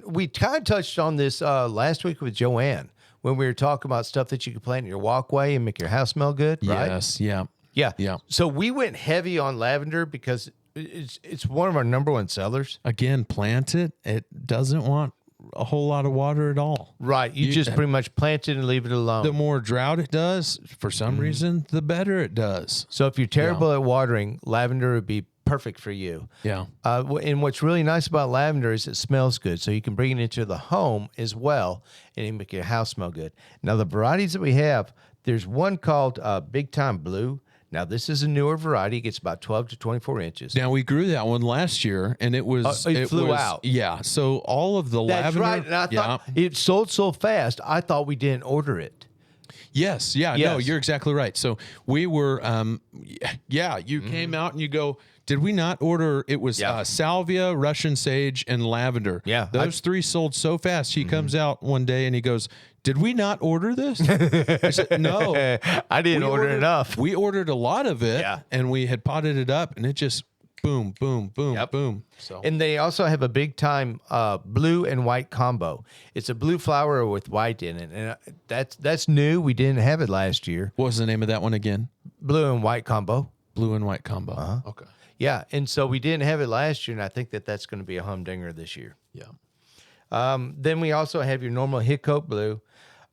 Speaker 1: We kind of touched on this last week with Joanne when we were talking about stuff that you could plant in your walkway and make your house smell good, right?
Speaker 2: Yes, yeah.
Speaker 1: Yeah. So we went heavy on lavender because it's one of our number one sellers.
Speaker 2: Again, plant it. It doesn't want a whole lot of water at all.
Speaker 1: Right. You just pretty much plant it and leave it alone.
Speaker 2: The more drought it does, for some reason, the better it does.
Speaker 1: So if you're terrible at watering, lavender would be perfect for you.
Speaker 2: Yeah.
Speaker 1: And what's really nice about lavender is it smells good. So you can bring it into the home as well and it make your house smell good. Now, the varieties that we have, there's one called Big Time Blue. Now, this is a newer variety. It gets about 12 to 24 inches.
Speaker 2: Now, we grew that one last year, and it was...
Speaker 1: it flew out.
Speaker 2: Yeah, so all of the lavender...
Speaker 1: That's right, and I thought it sold so fast, I thought we didn't order it.
Speaker 2: Yes, no, you're exactly right. So we were... you came out and you go Did we not order? It was salvia, Russian sage, and lavender.
Speaker 1: Yeah.
Speaker 2: Those three sold so fast. He comes out one day and he goes, "Did we not order this?" I said, "No,
Speaker 1: I didn't order enough.
Speaker 2: We ordered a lot of it, and we had potted it up, and it just boom, boom, boom, boom." So,
Speaker 1: and they also have a big time blue and white combo. It's a blue flower with white in it, and that's new. We didn't have it last year.
Speaker 2: what was the name of that one again?
Speaker 1: Blue and white combo.
Speaker 2: Blue and white combo. Okay.
Speaker 1: Yeah, and so we didn't have it last year, and I think that's going to be a humdinger this year.
Speaker 2: Yeah.
Speaker 1: Then we also have your normal Hickoat blue.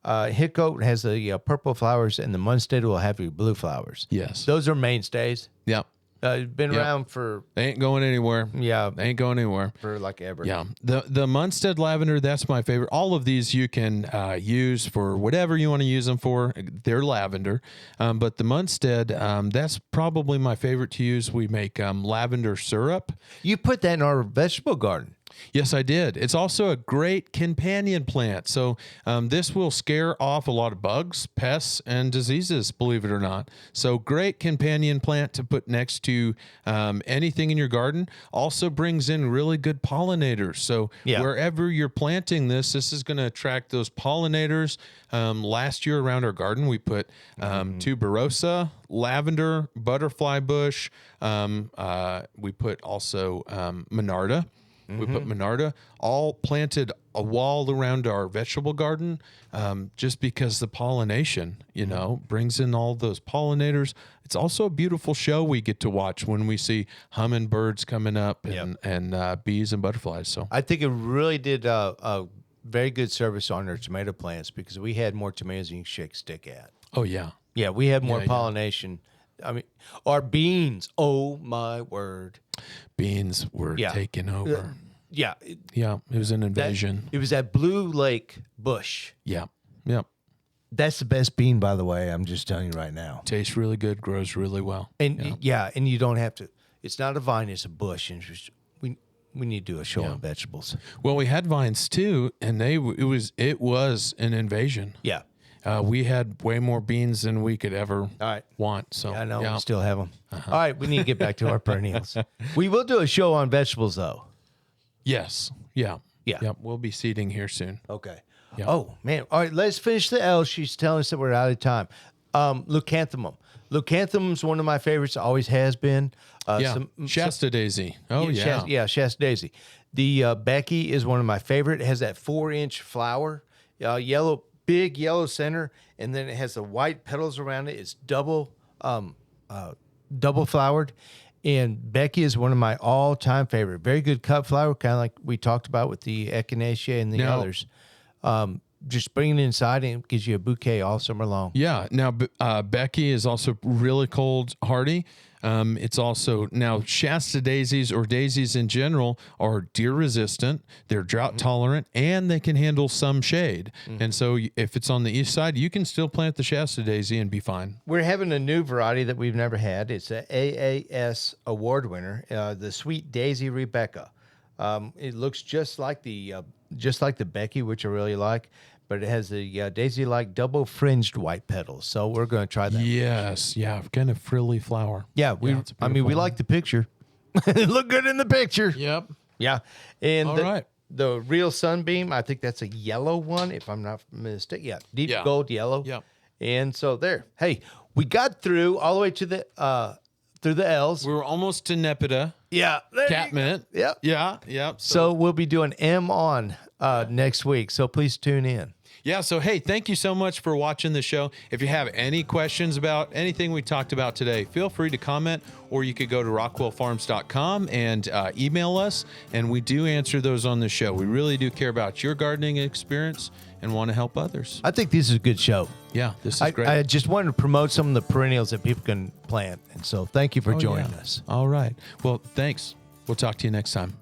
Speaker 1: Hickoat has the purple flowers, and the Munstead will have your blue flowers.
Speaker 2: Yes.
Speaker 1: Those are mainstays.
Speaker 2: Yeah.
Speaker 1: Been around for
Speaker 2: They ain't going anywhere. They ain't going anywhere.
Speaker 1: for like ever.
Speaker 2: Yeah. The Munstead lavender, that's my favorite. All of these you can use for whatever you want to use them for. They're lavender. But the Munstead, that's probably my favorite to use. We make lavender syrup.
Speaker 1: You put that in our vegetable garden.
Speaker 2: Yes, I did. It's also a great companion plant. So this will scare off a lot of bugs, pests, and diseases, believe it or not. So great companion plant to put next to anything in your garden. Also brings in really good pollinators. So wherever you're planting this is going to attract those pollinators. Last year around our garden, we put tuberosa, lavender, butterfly bush. We put also monarda. We put monarda, all planted a wall around our vegetable garden, just because the pollination, brings in all those pollinators. It's also a beautiful show we get to watch when we see hummingbirds coming up and bees and butterflies. So
Speaker 1: I think it really did a very good service on our tomato plants because we had more tomatoes than you can shake a stick at.
Speaker 2: Oh, yeah.
Speaker 1: Yeah, we had more pollination. I mean, our beans, oh my word.
Speaker 2: Beans were taken over.
Speaker 1: Yeah.
Speaker 2: Yeah, it was an invasion.
Speaker 1: It was that Blue Lake bush.
Speaker 2: Yeah.
Speaker 1: That's the best bean, by the way. I'm just telling you right now.
Speaker 2: Tastes really good, grows really well.
Speaker 1: And and you don't have to. It's not a vine; it's a bush. And we need to do a show on vegetables.
Speaker 2: Well, we had vines too, and it was an invasion.
Speaker 1: Yeah.
Speaker 2: We had way more beans than we could ever want. So
Speaker 1: I know we still have them. All right, we need to get back to our perennials. We will do a show on vegetables, though.
Speaker 2: Yes. Yeah. We'll be seeding here soon.
Speaker 1: Okay.
Speaker 2: Yeah.
Speaker 1: Oh man. All right, let's finish the L. She's telling us that we're out of time. Leucanthemum. Leucanthemum's one of my favorites. Always has been.
Speaker 2: Shasta daisy. Oh yeah.
Speaker 1: Shasta daisy. The Becky is one of my favorite. It has that 4-inch flower, big yellow center, and then it has the white petals around it. It's double flowered. And Becky is one of my all-time favorite. Very good cut flower, kind of like we talked about with the echinacea and the others. Just bring it inside and it gives you a bouquet all summer long.
Speaker 2: Yeah. Now, Becky is also really cold hardy. It's also now Shasta daisies or daisies in general are deer resistant. They're drought tolerant and they can handle some shade. And so if it's on the east side, you can still plant the Shasta daisy and be fine.
Speaker 1: We're having a new variety that we've never had. It's a AAS award winner, the Sweet Daisy Rebecca. It looks just like the Becky, which I really like. But it has the daisy-like double-fringed white petals. So we're going to try that.
Speaker 2: Yes, kind of frilly flower.
Speaker 1: Yeah, we like the picture. It looked good in the picture.
Speaker 2: Yep.
Speaker 1: Yeah. And
Speaker 2: right.
Speaker 1: The real sunbeam, I think that's a yellow one, if I'm not mistaken. Yeah, deep gold yellow.
Speaker 2: Yep.
Speaker 1: And so there. Hey, we got through all the way to the through the L's.
Speaker 2: We were almost to Nepeta.
Speaker 1: Yeah.
Speaker 2: Catmint.
Speaker 1: Yep.
Speaker 2: Yeah.
Speaker 1: So we'll be doing M on next week. So please tune in.
Speaker 2: Yeah, so hey, thank you so much for watching the show. If you have any questions about anything we talked about today, feel free to comment, or you could go to rockwellfarms.com and email us, and we do answer those on the show. We really do care about your gardening experience and want to help others.
Speaker 1: I think this is a good show.
Speaker 2: Yeah, this is great.
Speaker 1: I just wanted to promote some of the perennials that people can plant, and so thank you for joining us.
Speaker 2: All right. Well, thanks. We'll talk to you next time.